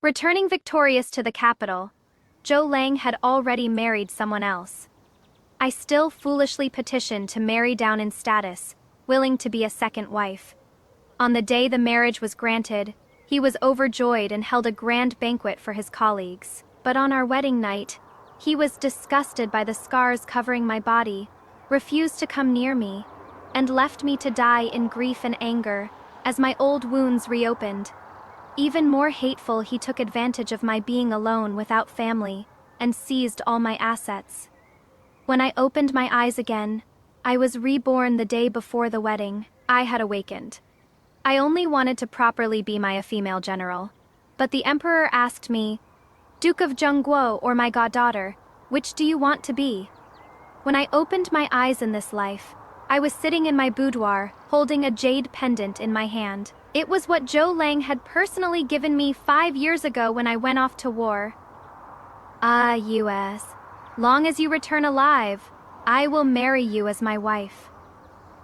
Returning victorious to the capital, Zhou Lang had already married someone else. I still foolishly petitioned to marry down in status, willing to be a second wife. On the day the marriage was granted, he was overjoyed and held a grand banquet for his colleagues. But on our wedding night, he was disgusted by the scars covering my body, refused to come near me, and left me to die in grief and anger as my old wounds reopened. Even more hateful, he took advantage of my being alone without family and seized all my assets. When I opened my eyes again, I was reborn the day before the wedding. I had awakened. I only wanted to properly be a female general, but the emperor asked me, "Duke of Zhengguo or my goddaughter, which do you want to be?" When I opened my eyes in this life, I was sitting in my boudoir, holding a jade pendant in my hand. It was what Zhou Lang had personally given me 5 years ago when I went off to war. "Ah, US, long as you return alive, I will marry you as my wife."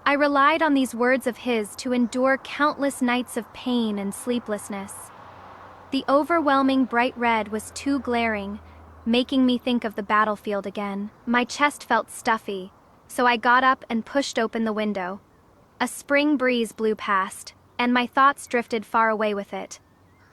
I relied on these words of his to endure countless nights of pain and sleeplessness. The overwhelming bright red was too glaring, making me think of the battlefield again. My chest felt stuffy, so I got up and pushed open the window. A spring breeze blew past, and my thoughts drifted far away with it.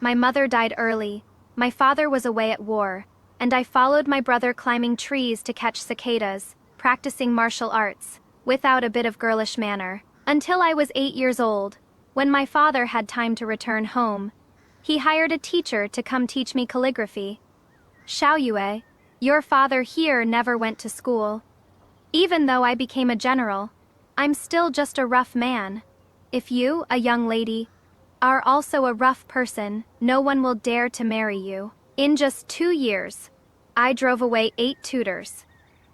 My mother died early, my father was away at war, and I followed my brother climbing trees to catch cicadas, practicing martial arts, without a bit of girlish manner, until I was 8 years old. When my father had time to return home, he hired a teacher to come teach me calligraphy. "Xiaoyue, your father here never went to school. Even though I became a general, I'm still just a rough man. If you, a young lady, are also a rough person, no one will dare to marry you." In just 2 years, I drove away 8 tutors.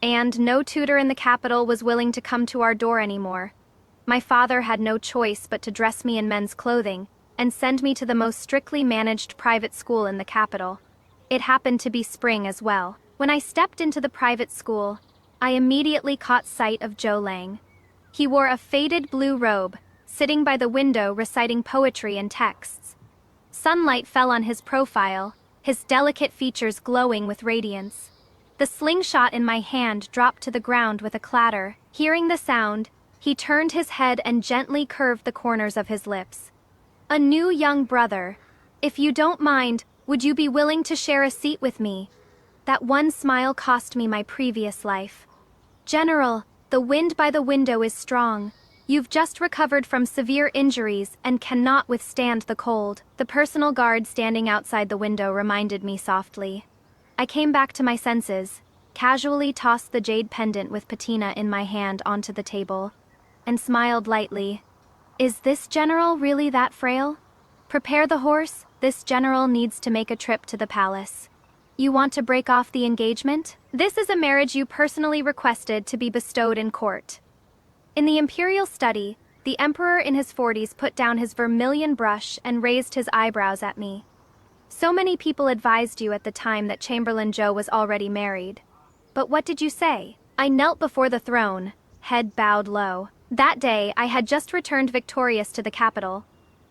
And no tutor in the capital was willing to come to our door anymore. My father had no choice but to dress me in men's clothing and send me to the most strictly managed private school in the capital. It happened to be spring as well. When I stepped into the private school, I immediately caught sight of Zhou Lang. He wore a faded blue robe, sitting by the window reciting poetry and texts. Sunlight fell on his profile, his delicate features glowing with radiance. The slingshot in my hand dropped to the ground with a clatter. Hearing the sound, he turned his head and gently curved the corners of his lips. "A new young brother. If you don't mind, would you be willing to share a seat with me?" That one smile cost me my previous life. "General, the wind by the window is strong. You've just recovered from severe injuries and cannot withstand the cold." The personal guard standing outside the window reminded me softly. I came back to my senses, casually tossed the jade pendant with patina in my hand onto the table, and smiled lightly. "Is this general really that frail? Prepare the horse, this general needs to make a trip to the palace." "You want to break off the engagement? This is a marriage you personally requested to be bestowed in court." In the imperial study, the emperor in his 40s put down his vermilion brush and raised his eyebrows at me. "So many people advised you at the time that Chamberlain Zhou was already married. But what did you say?" I knelt before the throne, head bowed low. That day, I had just returned victorious to the capital,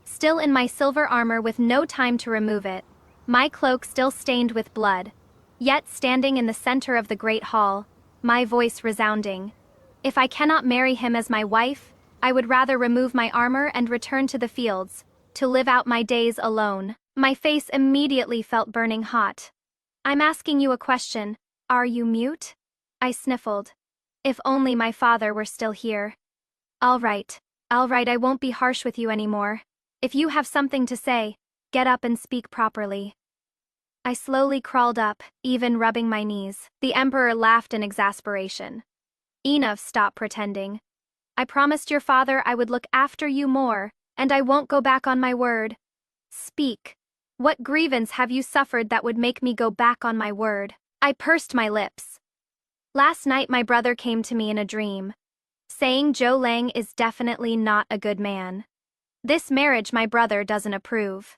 still in my silver armor with no time to remove it, my cloak still stained with blood, yet standing in the center of the great hall, my voice resounding. If I cannot marry him as my wife, I would rather remove my armor and return to the fields, to live out my days alone. My face immediately felt burning hot. "I'm asking you a question. Are you mute?" I sniffled. If only my father were still here. All right, I won't be harsh with you anymore. If you have something to say, get up and speak properly." I slowly crawled up, even rubbing my knees. The emperor laughed in exasperation. "Enough, stop pretending. I promised your father I would look after you more, and I won't go back on my word. Speak. What grievance have you suffered that would make me go back on my word?" I pursed my lips. "Last night my brother came to me in a dream, saying Zhou Lang is definitely not a good man. This marriage my brother doesn't approve."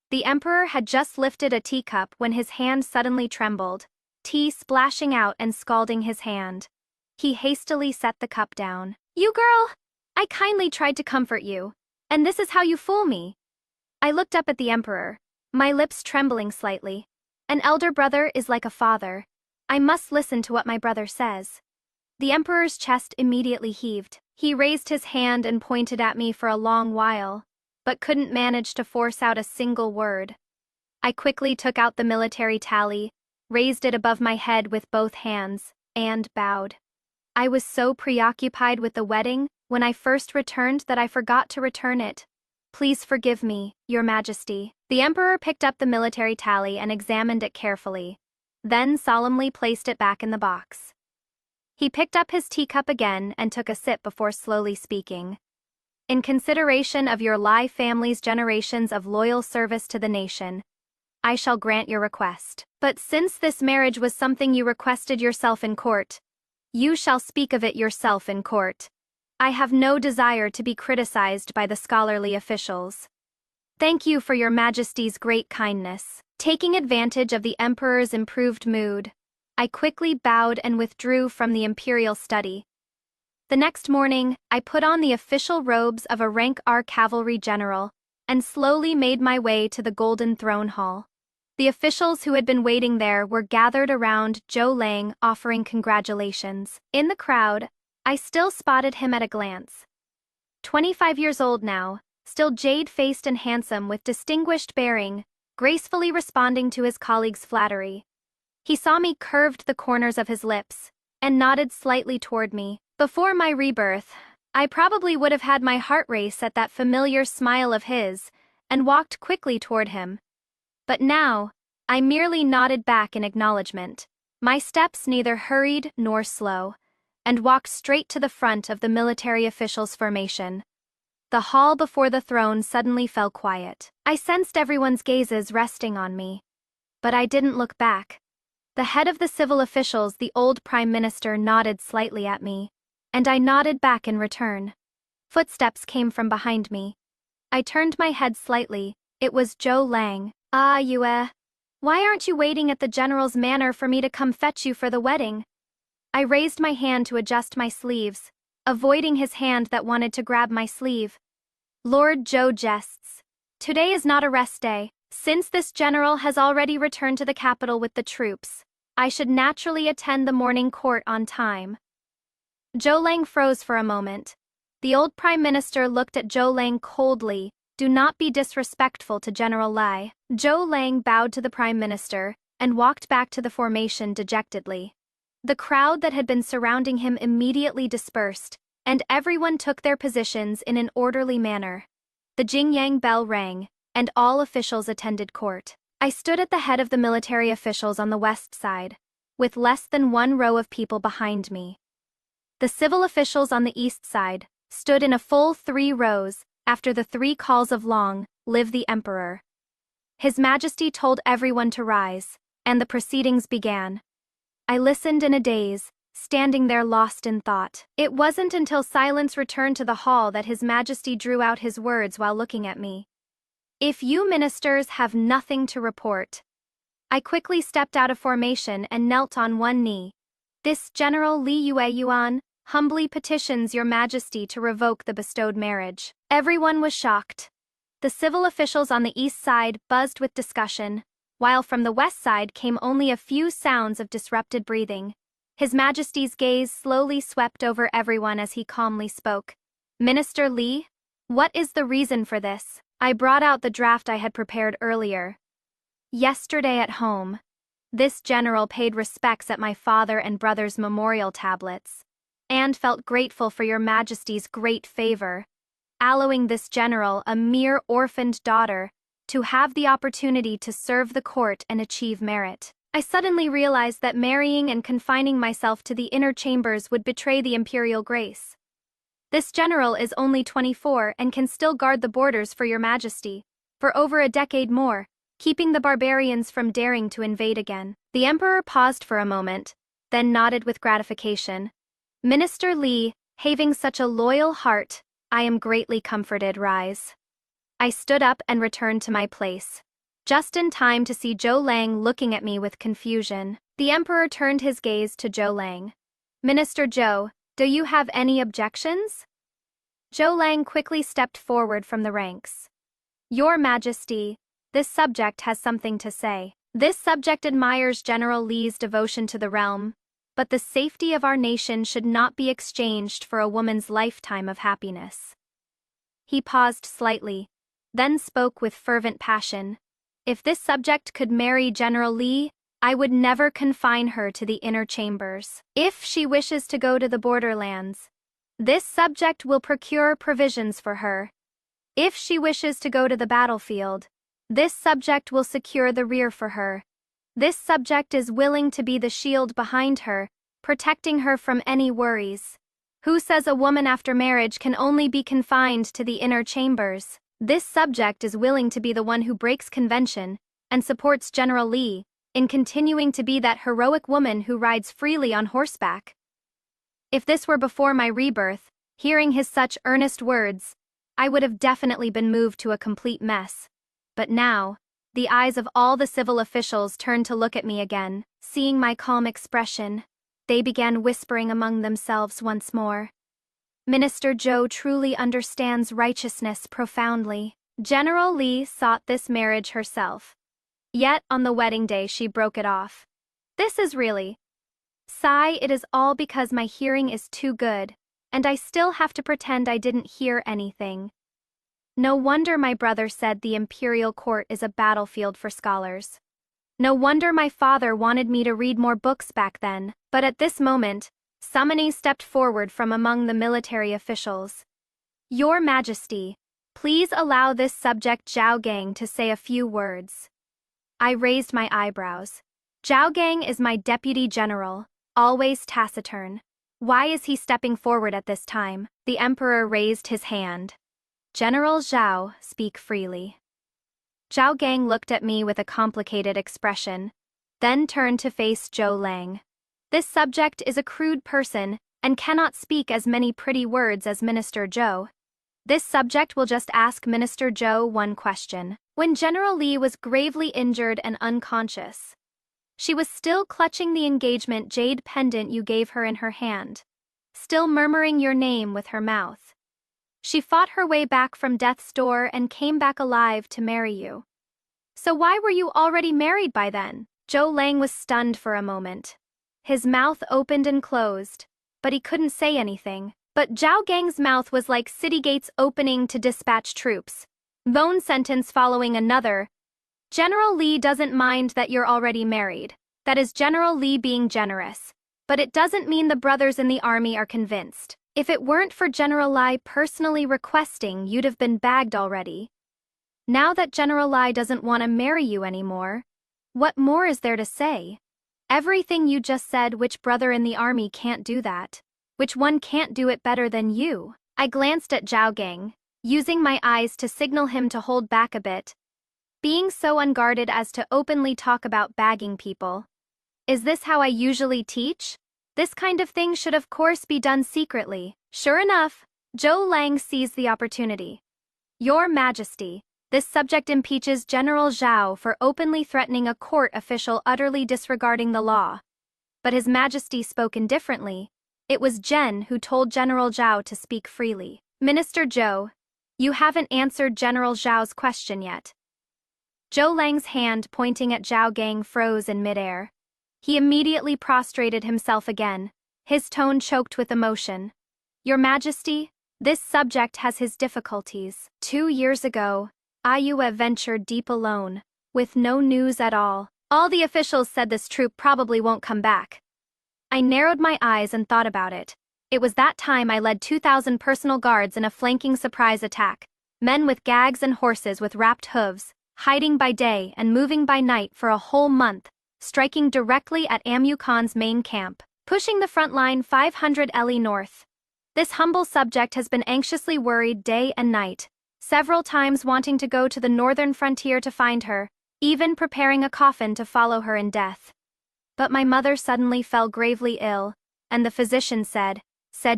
The emperor had just lifted a teacup when his hand suddenly trembled, tea splashing out and scalding his hand. He hastily set the cup down. "You girl! I kindly tried to comfort you, and this is how you fool me." I looked up at the emperor, my lips trembling slightly. An elder brother is like a father. I must listen to what my brother says. The emperor's chest immediately heaved. He raised his hand and pointed at me for a long while, but couldn't manage to force out a single word. I quickly took out the military tally, raised it above my head with both hands, and bowed. I was so preoccupied with the wedding when I first returned that I forgot to return it. Please forgive me, Your Majesty. The emperor picked up the military tally and examined it carefully, then solemnly placed it back in the box. He picked up his teacup again and took a sip before slowly speaking. In consideration of your Lai family's generations of loyal service to the nation, I shall grant your request. But since this marriage was something you requested yourself in court, you shall speak of it yourself in court. I have no desire to be criticized by the scholarly officials. Thank you for your Majesty's great kindness. Taking advantage of the emperor's improved mood, I quickly bowed and withdrew from the imperial study. The next morning, I put on the official robes of a rank R cavalry general and slowly made my way to the Golden Throne Hall. The officials who had been waiting there were gathered around Zhou Lang offering congratulations. In the crowd, I still spotted him at a glance. 25 years old now, still jade-faced and handsome with distinguished bearing, gracefully responding to his colleague's flattery. He saw me, curved the corners of his lips, and nodded slightly toward me. Before my rebirth, I probably would have had my heart race at that familiar smile of his and walked quickly toward him. But now, I merely nodded back in acknowledgement, my steps neither hurried nor slow, and walked straight to the front of the military officials' formation. The hall before the throne suddenly fell quiet. I sensed everyone's gazes resting on me, but I didn't look back. The head of the civil officials, the old prime minister, nodded slightly at me, and I nodded back in return. Footsteps came from behind me. I turned my head slightly. It was Zhou Lang. Ah, Yue. Why aren't you waiting at the general's manor for me to come fetch you for the wedding? I raised my hand to adjust my sleeves, avoiding his hand that wanted to grab my sleeve. Lord Zhou jests. Today is not a rest day. Since this general has already returned to the capital with the troops, I should naturally attend the morning court on time. Zhou Lang froze for a moment. The old prime minister looked at Zhou Lang coldly. Do not be disrespectful to General Lai. Zhou Lang bowed to the prime minister and walked back to the formation dejectedly. The crowd that had been surrounding him immediately dispersed, and everyone took their positions in an orderly manner. The Jingyang bell rang, and all officials attended court. I stood at the head of the military officials on the west side, with less than one row of people behind me. The civil officials on the east side stood in a full 3 rows. After the 3 calls of long live the emperor. His Majesty told everyone to rise, and the proceedings began. I listened in a daze, standing there lost in thought. It wasn't until silence returned to the hall that His Majesty drew out his words while looking at me. If you ministers have nothing to report. I quickly stepped out of formation and knelt on one knee. This General Li Yuan humbly petitions Your Majesty to revoke the bestowed marriage. Everyone was shocked. The civil officials on the east side buzzed with discussion, while from the west side came only a few sounds of disrupted breathing. His Majesty's gaze slowly swept over everyone as he calmly spoke. Minister Li, what is the reason for this? I brought out the draft I had prepared earlier. Yesterday at home, this general paid respects at my father and brother's memorial tablets, and felt grateful for Your Majesty's great favor, allowing this general, a mere orphaned daughter, to have the opportunity to serve the court and achieve merit. I suddenly realized that marrying and confining myself to the inner chambers would betray the imperial grace. This general is only 24 and can still guard the borders for Your Majesty, for over a decade more, keeping the barbarians from daring to invade again. The emperor paused for a moment, then nodded with gratification. Minister Li, having such a loyal heart, I am greatly comforted. Rise. I stood up and returned to my place, just in time to see Zhou Lang looking at me with confusion. The emperor turned his gaze to Zhou Lang. Minister Zhou, do you have any objections? Zhou Lang quickly stepped forward from the ranks. Your Majesty, This subject has something to say. This subject admires General Li's devotion to the realm, but the safety of our nation should not be exchanged for a woman's lifetime of happiness. He paused slightly, then spoke with fervent passion. If this subject could marry General Li, I would never confine her to the inner chambers. If she wishes to go to the borderlands, this subject will procure provisions for her. If she wishes to go to the battlefield, this subject will secure the rear for her. This subject is willing to be the shield behind her, protecting her from any worries. Who says a woman after marriage can only be confined to the inner chambers? This subject is willing to be the one who breaks convention and supports General Li in continuing to be that heroic woman who rides freely on horseback. If this were before my rebirth, hearing his such earnest words, I would have definitely been moved to a complete mess. But now, the eyes of all the civil officials turned to look at me again. Seeing my calm expression, they began whispering among themselves once more. Minister Zhou truly understands righteousness profoundly. General Li sought this marriage herself. Yet on the wedding day she broke it off. This is really... Sigh, it is all because my hearing is too good, and I still have to pretend I didn't hear anything. No wonder my brother said the imperial court is a battlefield for scholars. No wonder my father wanted me to read more books back then. But at this moment, Summoning stepped forward from among the military officials. Your Majesty, please allow this subject Zhao Gang to say a few words. I raised my eyebrows. Zhao Gang is my deputy general, always taciturn. Why is he stepping forward at this time? The emperor raised his hand. General Zhao, speak freely. Zhao Gang looked at me with a complicated expression, then turned to face Zhou Lang. This subject is a crude person and cannot speak as many pretty words as Minister Zhou. This subject will just ask Minister Zhou one question. When General Li was gravely injured and unconscious, she was still clutching the engagement jade pendant you gave her in her hand, still murmuring your name with her mouth. She fought her way back from death's door and came back alive to marry you. So why were you already married by then? Zhou Lang was stunned for a moment. His mouth opened and closed, but he couldn't say anything. But Zhao Gang's mouth was like city gates opening to dispatch troops. One sentence following another. General Li doesn't mind that you're already married. That is General Li being generous. But it doesn't mean the brothers in the army are convinced. If it weren't for General Li personally requesting, you'd have been bagged already. Now that General Li doesn't want to marry you anymore, what more is there to say? Everything you just said, which brother in the army can't do that? Which one can't do it better than you? I glanced at Zhao Gang, using my eyes to signal him to hold back a bit. Being so unguarded as to openly talk about bagging people. Is this how I usually teach? This kind of thing should of course be done secretly. Sure enough, Zhou Lang seized the opportunity. Your Majesty, this subject impeaches General Zhao for openly threatening a court official utterly disregarding the law. But His Majesty spoke indifferently. It was Jen who told General Zhao to speak freely. Minister Zhou, you haven't answered General Zhao's question yet. Zhou Lang's hand pointing at Zhao Gang froze in midair. He immediately prostrated himself again, his tone choked with emotion. Your Majesty, this subject has his difficulties. 2 years ago, Ayue ventured deep alone, with no news at all. All the officials said this troop probably won't come back. I narrowed my eyes and thought about it. It was that time I led 2,000 personal guards in a flanking surprise attack. Men with gags and horses with wrapped hooves, hiding by day and moving by night for a whole month, striking directly at Amu Khan's main camp, pushing the front line 500 li north. This humble subject has been anxiously worried day and night, several times wanting to go to the northern frontier to find her, even preparing a coffin to follow her in death. But my mother suddenly fell gravely ill, and the physician said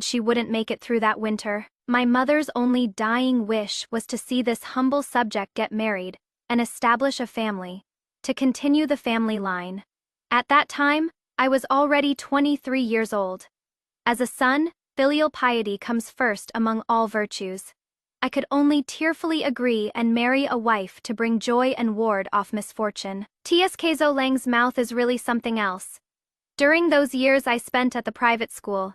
she wouldn't make it through that winter. My mother's only dying wish was to see this humble subject get married and establish a family, to continue the family line. At that time, I was already 23 years old. As a son, filial piety comes first among all virtues. I could only tearfully agree and marry a wife to bring joy and ward off misfortune. TSK Zolang's mouth is really something else. During those years I spent at the private school,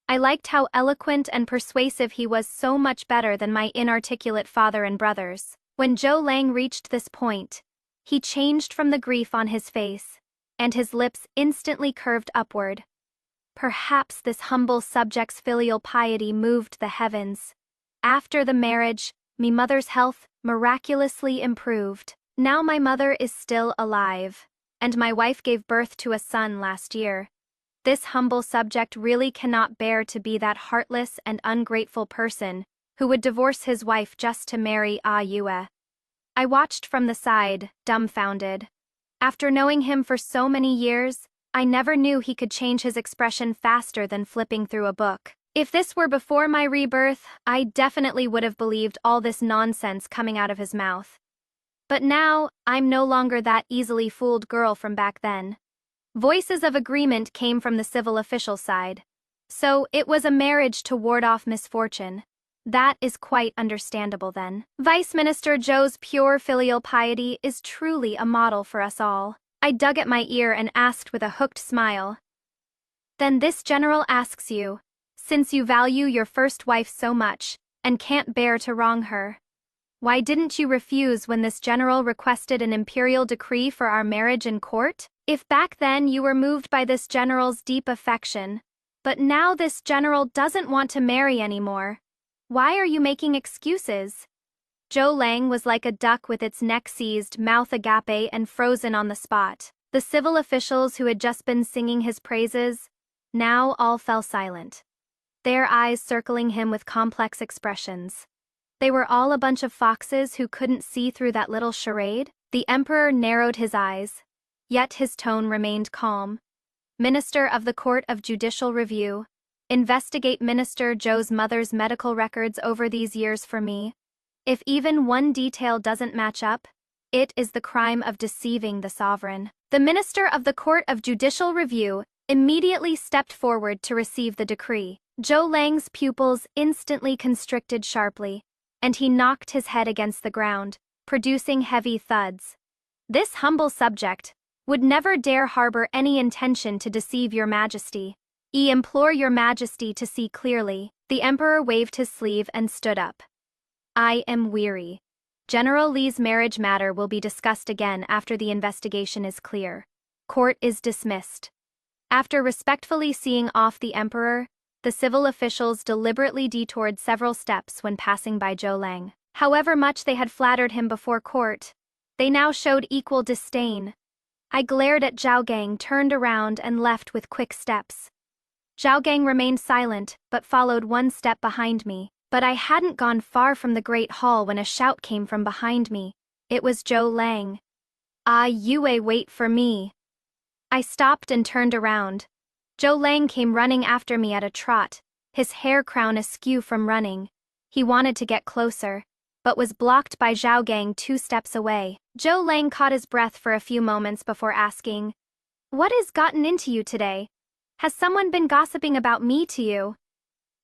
I liked how eloquent and persuasive he was, so much better than my inarticulate father and brothers. When Zhou Lang reached this point, he changed from the grief on his face, and his lips instantly curved upward. Perhaps this humble subject's filial piety moved the heavens. After the marriage, me mother's health miraculously improved. Now my mother is still alive, and my wife gave birth to a son last year. This humble subject really cannot bear to be that heartless and ungrateful person who would divorce his wife just to marry Ah Yue. I watched from the side, dumbfounded. After knowing him for so many years, I never knew he could change his expression faster than flipping through a book. If this were before my rebirth, I definitely would have believed all this nonsense coming out of his mouth. But now, I'm no longer that easily fooled girl from back then. Voices of agreement came from the civil official side. So, it was a marriage to ward off misfortune. That is quite understandable then. Vice Minister Zhou's pure filial piety is truly a model for us all. I dug at my ear and asked with a hooked smile. Then this general asks you, since you value your first wife so much, and can't bear to wrong her, why didn't you refuse when this general requested an imperial decree for our marriage in court? If back then you were moved by this general's deep affection, but now this general doesn't want to marry anymore, why are you making excuses? Zhou Lang was like a duck with its neck seized, mouth agape, and frozen on the spot. The civil officials who had just been singing his praises, now all fell silent, their eyes circling him with complex expressions. They were all a bunch of foxes who couldn't see through that little charade. The emperor narrowed his eyes, yet his tone remained calm. Minister of the Court of Judicial Review, investigate Minister Zhou's mother's medical records over these years for me. If even one detail doesn't match up, it is the crime of deceiving the sovereign. The Minister of the Court of Judicial Review immediately stepped forward to receive the decree. Zhou Lang's pupils instantly constricted sharply, and he knocked his head against the ground, producing heavy thuds. This humble subject would never dare harbor any intention to deceive your majesty. I implore your majesty to see clearly. The emperor waved his sleeve and stood up. I am weary. General Li's marriage matter will be discussed again after the investigation is clear. Court is dismissed. After respectfully seeing off the emperor, the civil officials deliberately detoured several steps when passing by Zhou Lang. However much they had flattered him before court, they now showed equal disdain. I glared at Zhao Gang, turned around and left with quick steps. Zhao Gang remained silent, but followed one step behind me. But I hadn't gone far from the great hall when a shout came from behind me. It was Zhou Lang. Ah Yue, wait for me. I stopped and turned around. Zhou Lang came running after me at a trot, his hair crown askew from running. He wanted to get closer, but was blocked by Zhao Gang 2 steps away. Zhou Lang caught his breath for a few moments before asking, "What has gotten into you today? Has someone been gossiping about me to you?"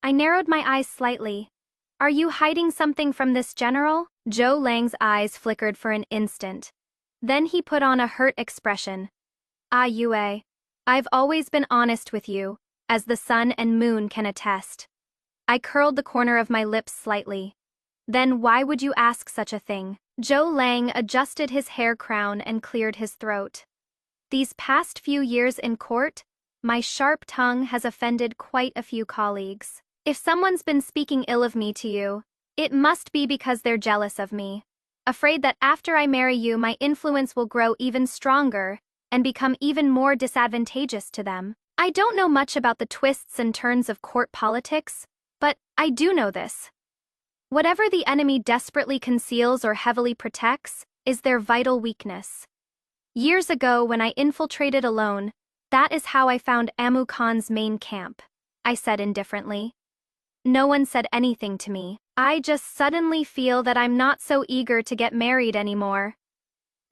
I narrowed my eyes slightly. Are you hiding something from this general? Zhou Lang's eyes flickered for an instant. Then he put on a hurt expression. Ah Yue, I've always been honest with you, as the sun and moon can attest. I curled the corner of my lips slightly. Then why would you ask such a thing? Zhou Lang adjusted his hair crown and cleared his throat. These past few years in court, my sharp tongue has offended quite a few colleagues. If someone's been speaking ill of me to you, it must be because they're jealous of me, afraid that after I marry you my influence will grow even stronger and become even more disadvantageous to them. I don't know much about the twists and turns of court politics, but I do know this. Whatever the enemy desperately conceals or heavily protects is their vital weakness. Years ago when I infiltrated alone, that is how I found Amu Khan's main camp, I said indifferently. No one said anything to me. I just suddenly feel that I'm not so eager to get married anymore.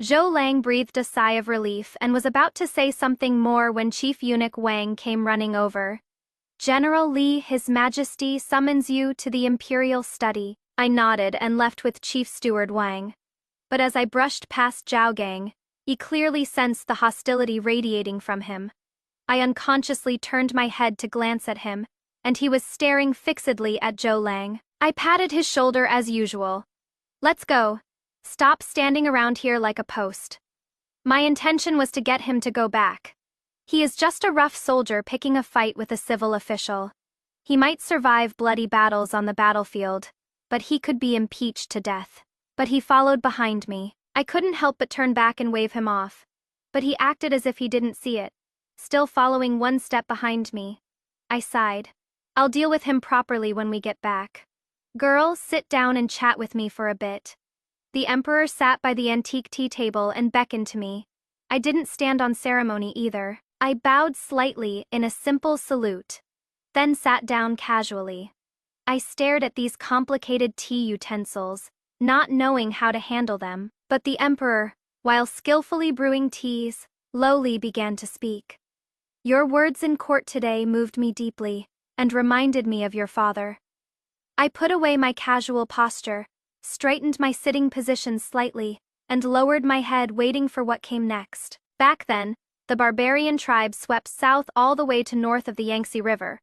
Zhou Lang breathed a sigh of relief and was about to say something more when Chief Eunuch Wang came running over. General Li, His Majesty summons you to the imperial study. I nodded and left with Chief Steward Wang. But as I brushed past Zhao Gang, he clearly sensed the hostility radiating from him. I unconsciously turned my head to glance at him, and he was staring fixedly at Zhou Lang. I patted his shoulder as usual. Let's go. Stop standing around here like a post. My intention was to get him to go back. He is just a rough soldier picking a fight with a civil official. He might survive bloody battles on the battlefield, but he could be impeached to death. But he followed behind me. I couldn't help but turn back and wave him off. But he acted as if he didn't see it, still following one step behind me. I sighed. I'll deal with him properly when we get back. Girl, sit down and chat with me for a bit. The Emperor sat by the antique tea table and beckoned to me. I didn't stand on ceremony either. I bowed slightly in a simple salute, then sat down casually. I stared at these complicated tea utensils, not knowing how to handle them, but the Emperor, while skillfully brewing teas, lowly began to speak. Your words in court today moved me deeply, and reminded me of your father. I put away my casual posture, straightened my sitting position slightly, and lowered my head waiting for what came next. Back then, the barbarian tribes swept south all the way to north of the Yangtze River.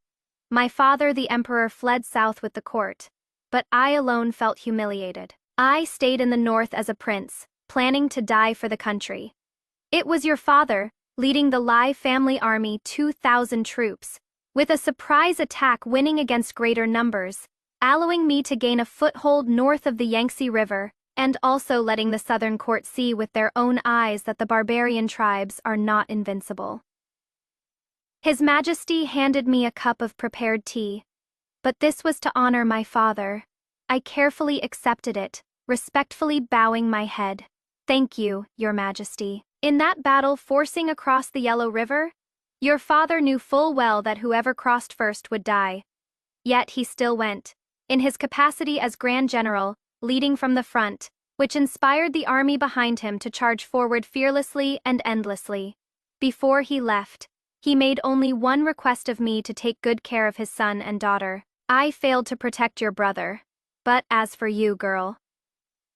My father, the Emperor, fled south with the court, but I alone felt humiliated. I stayed in the north as a prince, planning to die for the country. It was your father, leading the Lai family army 2,000 troops, with a surprise attack winning against greater numbers, allowing me to gain a foothold north of the Yangtze River, and also letting the southern court see with their own eyes that the barbarian tribes are not invincible. His Majesty handed me a cup of prepared tea, but this was to honor my father. I carefully accepted it, respectfully bowing my head. Thank you, Your Majesty. In that battle forcing across the Yellow River, your father knew full well that whoever crossed first would die. Yet he still went, in his capacity as Grand General, leading from the front, which inspired the army behind him to charge forward fearlessly and endlessly. Before he left, he made only one request of me to take good care of his son and daughter. I failed to protect your brother. But as for you, girl.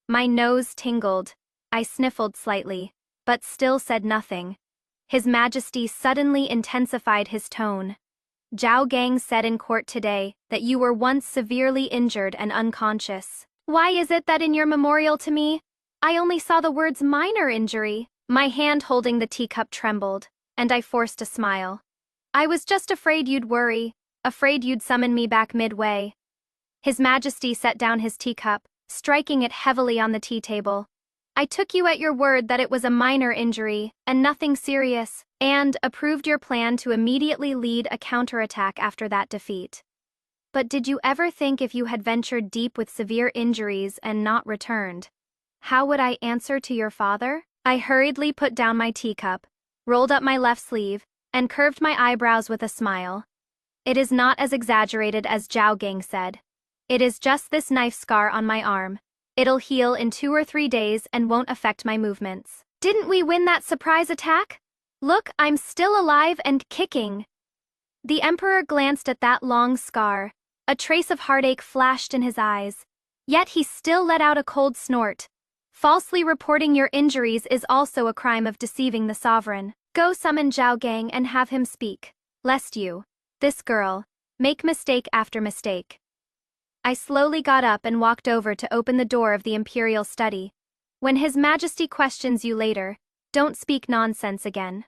My nose tingled. I sniffled slightly, but still said nothing. His Majesty suddenly intensified his tone. Zhao Gang said in court today that you were once severely injured and unconscious. Why is it that in your memorial to me, I only saw the words minor injury? My hand holding the teacup trembled, and I forced a smile. I was just afraid you'd worry, afraid you'd summon me back midway. His Majesty set down his teacup, striking it heavily on the tea table. I took you at your word that it was a minor injury, and nothing serious, and approved your plan to immediately lead a counterattack after that defeat. But did you ever think if you had ventured deep with severe injuries and not returned, how would I answer to your father? I hurriedly put down my teacup, rolled up my left sleeve, and curved my eyebrows with a smile. It is not as exaggerated as Zhao Gang said. It is just this knife scar on my arm. It'll heal in 2 or 3 days and won't affect my movements. Didn't we win that surprise attack? Look, I'm still alive and kicking. The Emperor glanced at that long scar. A trace of heartache flashed in his eyes. Yet he still let out a cold snort. Falsely reporting your injuries is also a crime of deceiving the sovereign. Go summon Zhao Gang and have him speak, lest you, this girl, make mistake after mistake. I slowly got up and walked over to open the door of the imperial study. When His Majesty questions you later, don't speak nonsense again.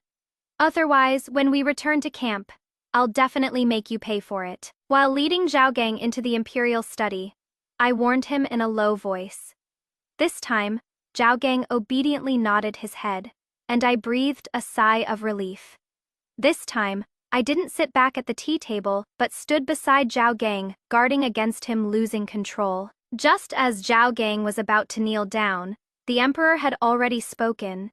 Otherwise, when we return to camp, I'll definitely make you pay for it. While leading Zhao Gang into the imperial study, I warned him in a low voice. This time, Zhao Gang obediently nodded his head, and I breathed a sigh of relief. This time, I didn't sit back at the tea table, but stood beside Zhao Gang, guarding against him losing control. Just as Zhao Gang was about to kneel down, the Emperor had already spoken.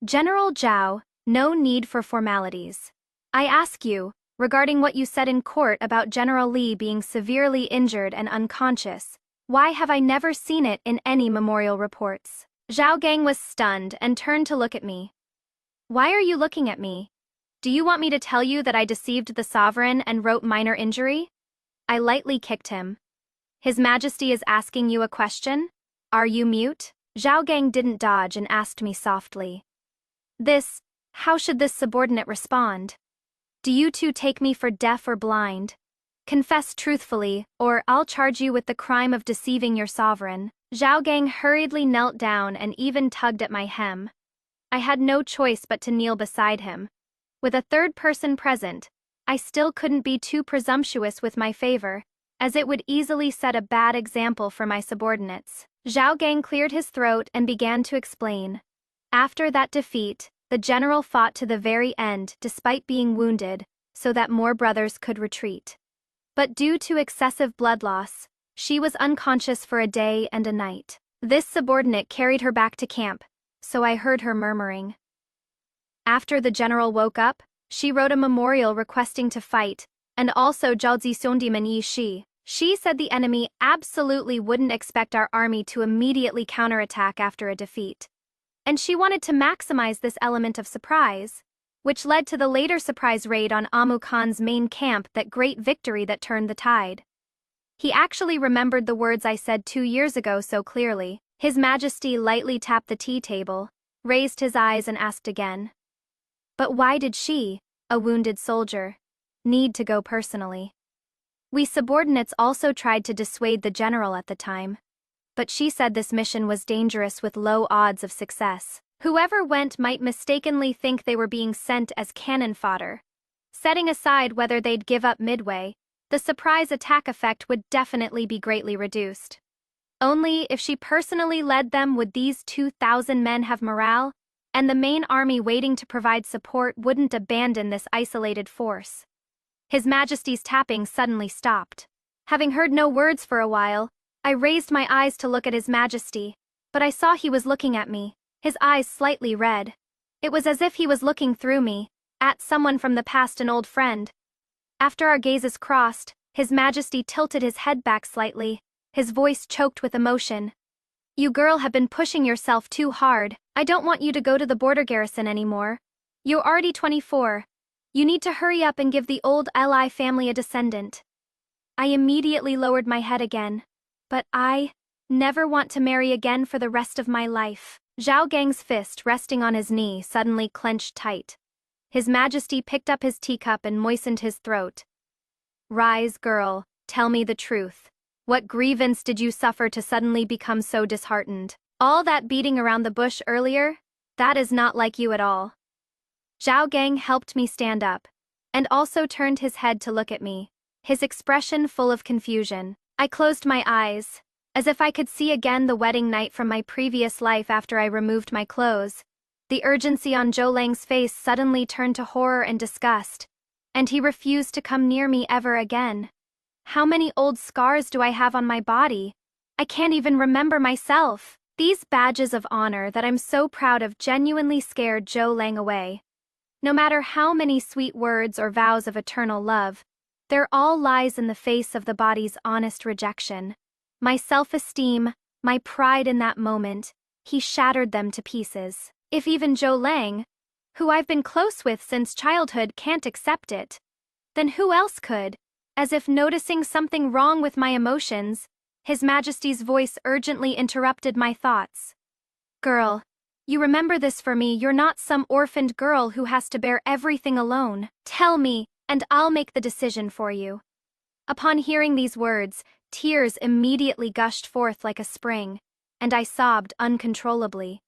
General Zhao, no need for formalities. I ask you, regarding what you said in court about General Li being severely injured and unconscious, why have I never seen it in any memorial reports? Zhao Gang was stunned and turned to look at me. Why are you looking at me? Do you want me to tell you that I deceived the sovereign and wrote minor injury? I lightly kicked him. His Majesty is asking you a question? Are you mute? Zhao Gang didn't dodge and asked me softly. How should this subordinate respond? Do you two take me for deaf or blind? Confess truthfully, or I'll charge you with the crime of deceiving your sovereign. Zhao Gang hurriedly knelt down and even tugged at my hem. I had no choice but to kneel beside him. With a third person present, I still couldn't be too presumptuous with my favor, as it would easily set a bad example for my subordinates. Zhao Gang cleared his throat and began to explain. After that defeat, the general fought to the very end despite being wounded, so that more brothers could retreat. But due to excessive blood loss, she was unconscious for a day and a night. This subordinate carried her back to camp, so I heard her murmuring. After the general woke up, she wrote a memorial requesting to fight, and also Jiaozi Sondiman Yi Shi. She said the enemy absolutely wouldn't expect our army to immediately counterattack after a defeat. And she wanted to maximize this element of surprise, which led to the later surprise raid on Amu Khan's main camp, that great victory that turned the tide. He actually remembered the words I said 2 years ago so clearly. His Majesty lightly tapped the tea table, raised his eyes and asked again. But why did she, a wounded soldier, need to go personally? We subordinates also tried to dissuade the general at the time, but she said this mission was dangerous with low odds of success. Whoever went might mistakenly think they were being sent as cannon fodder. Setting aside whether they'd give up midway, the surprise attack effect would definitely be greatly reduced. Only if she personally led them would these 2,000 men have morale, and the main army waiting to provide support wouldn't abandon this isolated force. His Majesty's tapping suddenly stopped. Having heard no words for a while, I raised my eyes to look at His Majesty, but I saw he was looking at me, his eyes slightly red. It was as if he was looking through me, at someone from the past, an old friend. After our gazes crossed, His Majesty tilted his head back slightly, his voice choked with emotion. You girl have been pushing yourself too hard. I don't want you to go to the border garrison anymore. You're already 24. You need to hurry up and give the old Li family a descendant. I immediately lowered my head again. But I never want to marry again for the rest of my life. Zhao Gang's fist resting on his knee suddenly clenched tight. His Majesty picked up his teacup and moistened his throat. Rise, girl, tell me the truth. What grievance did you suffer to suddenly become so disheartened? All that beating around the bush earlier? That is not like you at all. Zhao Gang helped me stand up, and also turned his head to look at me, his expression full of confusion. I closed my eyes, as if I could see again the wedding night from my previous life after I removed my clothes. The urgency on Zhou Lang's face suddenly turned to horror and disgust, and he refused to come near me ever again. How many old scars do I have on my body? I can't even remember myself. These badges of honor that I'm so proud of genuinely scared Zhou Lang away. No matter how many sweet words or vows of eternal love, they're all lies in the face of the body's honest rejection. My self-esteem, my pride in that moment, he shattered them to pieces. If even Zhou Lang, who I've been close with since childhood, can't accept it, then who else could? As if noticing something wrong with my emotions, His Majesty's voice urgently interrupted my thoughts. Girl, you remember this for me, you're not some orphaned girl who has to bear everything alone. Tell me, and I'll make the decision for you. Upon hearing these words, tears immediately gushed forth like a spring, and I sobbed uncontrollably.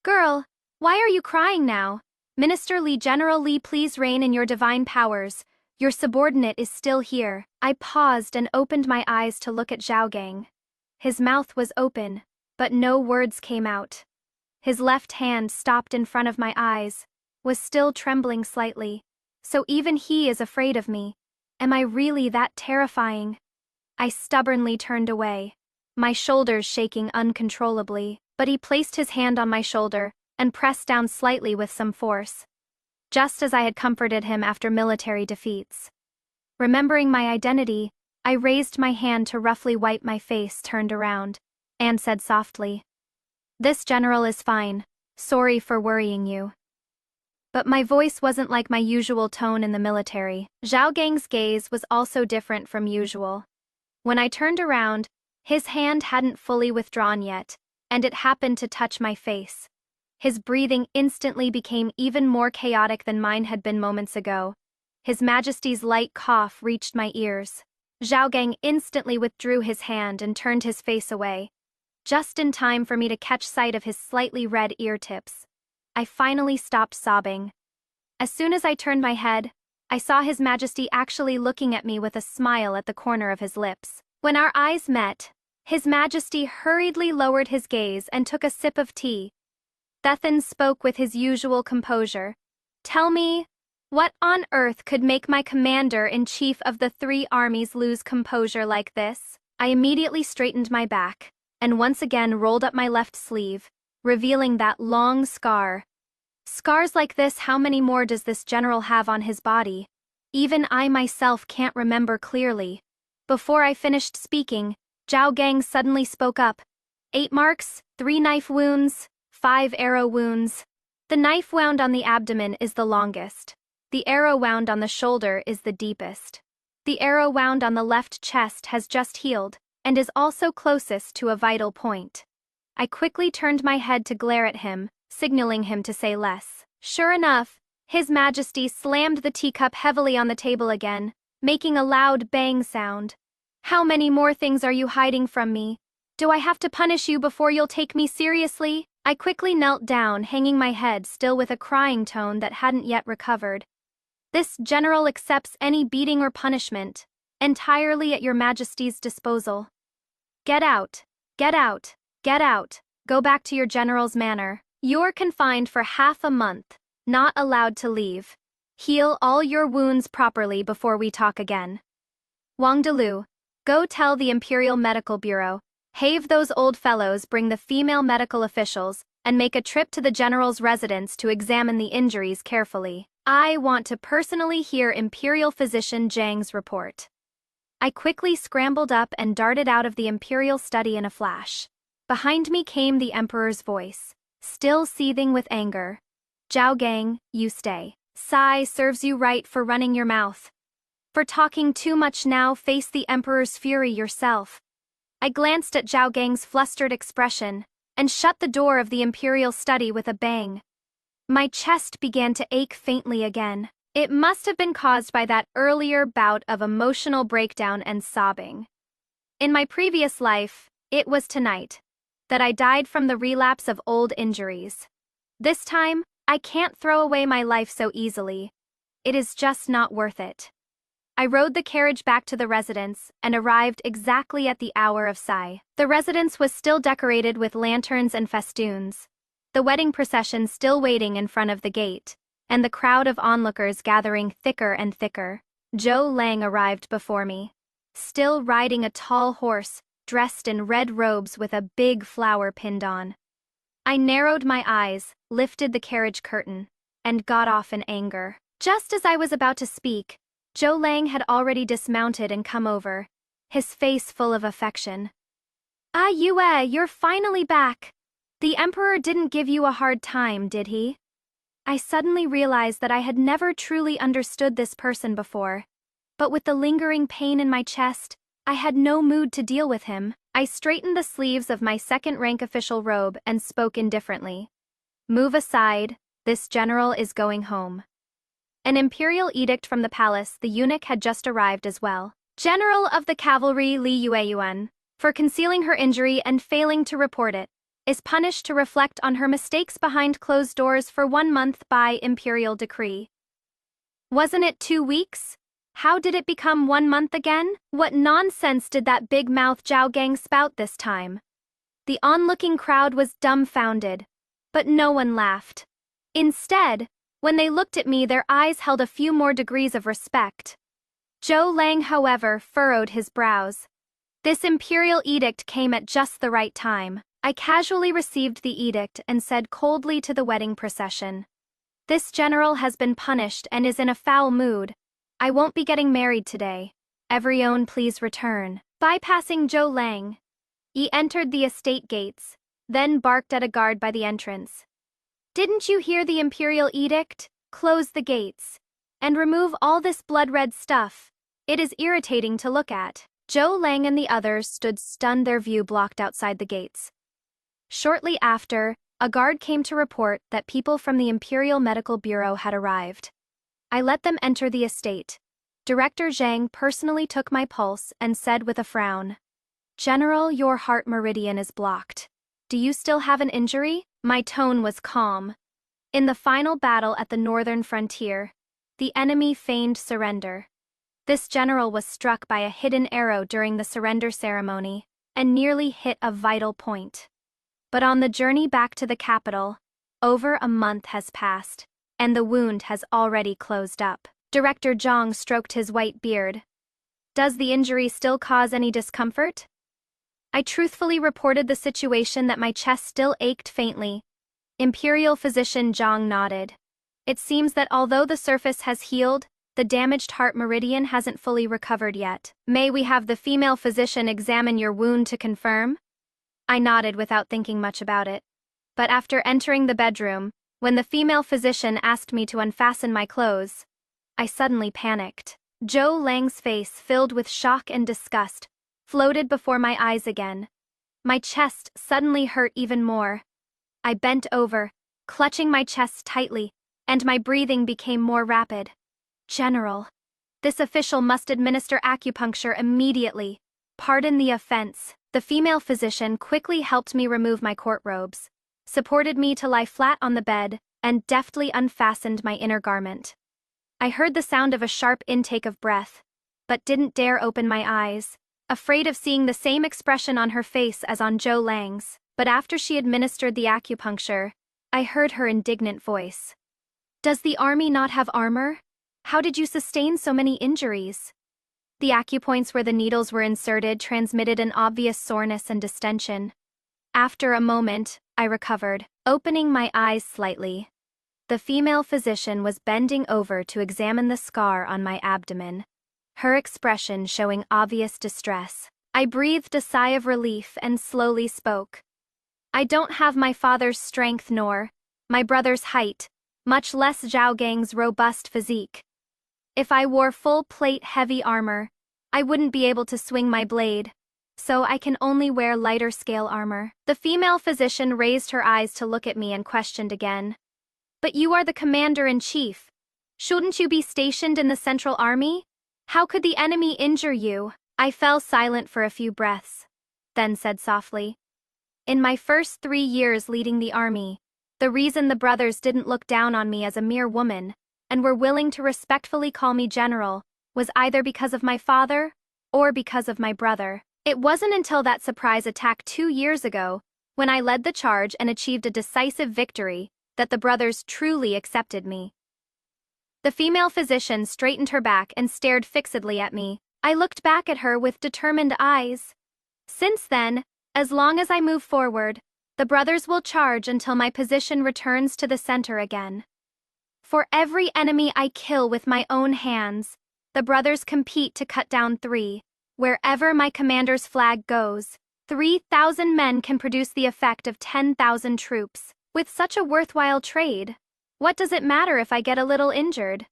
Girl, why are you crying now? Minister Li, General Li, please reign in your divine powers. Your subordinate is still here. I paused and opened my eyes to look at Zhao Gang. His mouth was open, but no words came out. His left hand, stopped in front of my eyes, was still trembling slightly. So even he is afraid of me. Am I really that terrifying? I stubbornly turned away, my shoulders shaking uncontrollably, but he placed his hand on my shoulder and pressed down slightly with some force, just as I had comforted him after military defeats. Remembering my identity, I raised my hand to roughly wipe my face, turned around, and said softly, "This general is fine. Sorry for worrying you." But my voice wasn't like my usual tone in the military. Zhao Gang's gaze was also different from usual. When I turned around, his hand hadn't fully withdrawn yet, and it happened to touch my face. His breathing instantly became even more chaotic than mine had been moments ago. His Majesty's light cough reached my ears. Zhao Gang instantly withdrew his hand and turned his face away, just in time for me to catch sight of his slightly red ear tips. I finally stopped sobbing. As soon as I turned my head, I saw His Majesty actually looking at me with a smile at the corner of his lips. When our eyes met, His Majesty hurriedly lowered his gaze and took a sip of tea. Thethan spoke with his usual composure. "Tell me, what on earth could make my commander-in-chief of the 3 armies lose composure like this?" I immediately straightened my back, and once again rolled up my left sleeve, revealing that long scar. Scars like this, how many more does this general have on his body? Even I myself can't remember clearly. Before I finished speaking, Zhao Gang suddenly spoke up. 8 marks, 3 knife wounds, 5 arrow wounds. The knife wound on the abdomen is the longest. The arrow wound on the shoulder is the deepest. The arrow wound on the left chest has just healed, and is also closest to a vital point. I quickly turned my head to glare at him, signaling him to say less. Sure enough, His Majesty slammed the teacup heavily on the table again, making a loud bang sound. "How many more things are you hiding from me? Do I have to punish you before you'll take me seriously?" I quickly knelt down, hanging my head still with a crying tone that hadn't yet recovered. "This general accepts any beating or punishment, entirely at your Majesty's disposal. Get out, get out, get out, go back to your general's manor. You're confined for half a month, not allowed to leave. Heal all your wounds properly before we talk again. Wang Delu, go tell the Imperial Medical Bureau, have those old fellows bring the female medical officials and make a trip to the general's residence to examine the injuries carefully. I want to personally hear Imperial Physician Zhang's report." I quickly scrambled up and darted out of the Imperial study in a flash. Behind me came the Emperor's voice, still seething with anger. "Zhao Gang, you stay. Sai serves you right for running your mouth. For talking too much now, face the Emperor's fury yourself." I glanced at Zhao Gang's flustered expression, and shut the door of the Imperial study with a bang. My chest began to ache faintly again. It must have been caused by that earlier bout of emotional breakdown and sobbing. In my previous life, it was tonight that I died from the relapse of old injuries. This time, I can't throw away my life so easily. It is just not worth it. I rode the carriage back to the residence and arrived exactly at the hour of Sai. The residence was still decorated with lanterns and festoons, the wedding procession still waiting in front of the gate, and the crowd of onlookers gathering thicker and thicker. Zhou Lang arrived before me, still riding a tall horse, dressed in red robes with a big flower pinned on. I narrowed my eyes, lifted the carriage curtain, and got off in anger. Just as I was about to speak, Zhou Lang had already dismounted and come over, his face full of affection. "Ah, Yue, you're finally back. The Emperor didn't give you a hard time, did he?" I suddenly realized that I had never truly understood this person before, but with the lingering pain in my chest, I had no mood to deal with him. I straightened the sleeves of my second-rank official robe and spoke indifferently. "Move aside, this general is going home." An imperial edict from the palace, the eunuch had just arrived as well. "General of the Cavalry Li Yueyuan, for concealing her injury and failing to report it, is punished to reflect on her mistakes behind closed doors for 1 month by imperial decree." Wasn't it 2 weeks? How did it become 1 month again? What nonsense did that big-mouth Zhao Gang spout this time? The onlooking crowd was dumbfounded, but no one laughed. Instead, when they looked at me, their eyes held a few more degrees of respect. Zhou Lang, however, furrowed his brows. This imperial edict came at just the right time. I casually received the edict and said coldly to the wedding procession, "This general has been punished and is in a foul mood. I won't be getting married today. Everyone please return." Bypassing Zhou Lang, he entered the estate gates, then barked at a guard by the entrance. "Didn't you hear the imperial edict? Close the gates and remove all this blood-red stuff. It is irritating to look at." Zhou Lang and the others stood stunned, their view blocked outside the gates. Shortly after, a guard came to report that people from the Imperial Medical Bureau had arrived. I let them enter the estate. Director Zhang personally took my pulse and said with a frown, "General, your heart meridian is blocked. Do you still have an injury?" My tone was calm. In the final battle at the northern frontier, the enemy feigned surrender. This general was struck by a hidden arrow during the surrender ceremony and nearly hit a vital point. But on the journey back to the capital, over a month has passed, and the wound has already closed up. Director Zhang stroked his white beard. "Does the injury still cause any discomfort?" I truthfully reported the situation, that my chest still ached faintly. Imperial physician Zhang nodded. "It seems that although the surface has healed, the damaged heart meridian hasn't fully recovered yet. May we have the female physician examine your wound to confirm?" I nodded without thinking much about it. But after entering the bedroom, when the female physician asked me to unfasten my clothes, I suddenly panicked. Zhou Lang's face, filled with shock and disgust, floated before my eyes again. My chest suddenly hurt even more. I bent over, clutching my chest tightly, and my breathing became more rapid. "General, this official must administer acupuncture immediately. Pardon the offense." The female physician quickly helped me remove my court robes, supported me to lie flat on the bed, and deftly unfastened my inner garment. I heard the sound of a sharp intake of breath, but didn't dare open my eyes, afraid of seeing the same expression on her face as on Zhou Lang's. But after she administered the acupuncture, I heard her indignant voice. "Does the army not have armor? How did you sustain so many injuries?" The acupoints where the needles were inserted transmitted an obvious soreness and distension. After a moment, I recovered, opening my eyes slightly. The female physician was bending over to examine the scar on my abdomen, her expression showing obvious distress. I breathed a sigh of relief and slowly spoke. "I don't have my father's strength nor my brother's height, much less Zhao Gang's robust physique. If I wore full-plate heavy armor, I wouldn't be able to swing my blade, so I can only wear lighter scale armor." The female physician raised her eyes to look at me and questioned again. "But you are the commander-in-chief. Shouldn't you be stationed in the Central Army? How could the enemy injure you?" I fell silent for a few breaths, then said softly, "In my first 3 years leading the army, the reason the brothers didn't look down on me as a mere woman and were willing to respectfully call me general was either because of my father or because of my brother. It wasn't until that surprise attack 2 years ago, when I led the charge and achieved a decisive victory, that the brothers truly accepted me." The female physician straightened her back and stared fixedly at me. I looked back at her with determined eyes. "Since then, as long as I move forward, the brothers will charge until my position returns to the center again. For every enemy I kill with my own hands, the brothers compete to cut down 3. Wherever my commander's flag goes, 3,000 men can produce the effect of 10,000 troops. With such a worthwhile trade, what does it matter if I get a little injured?"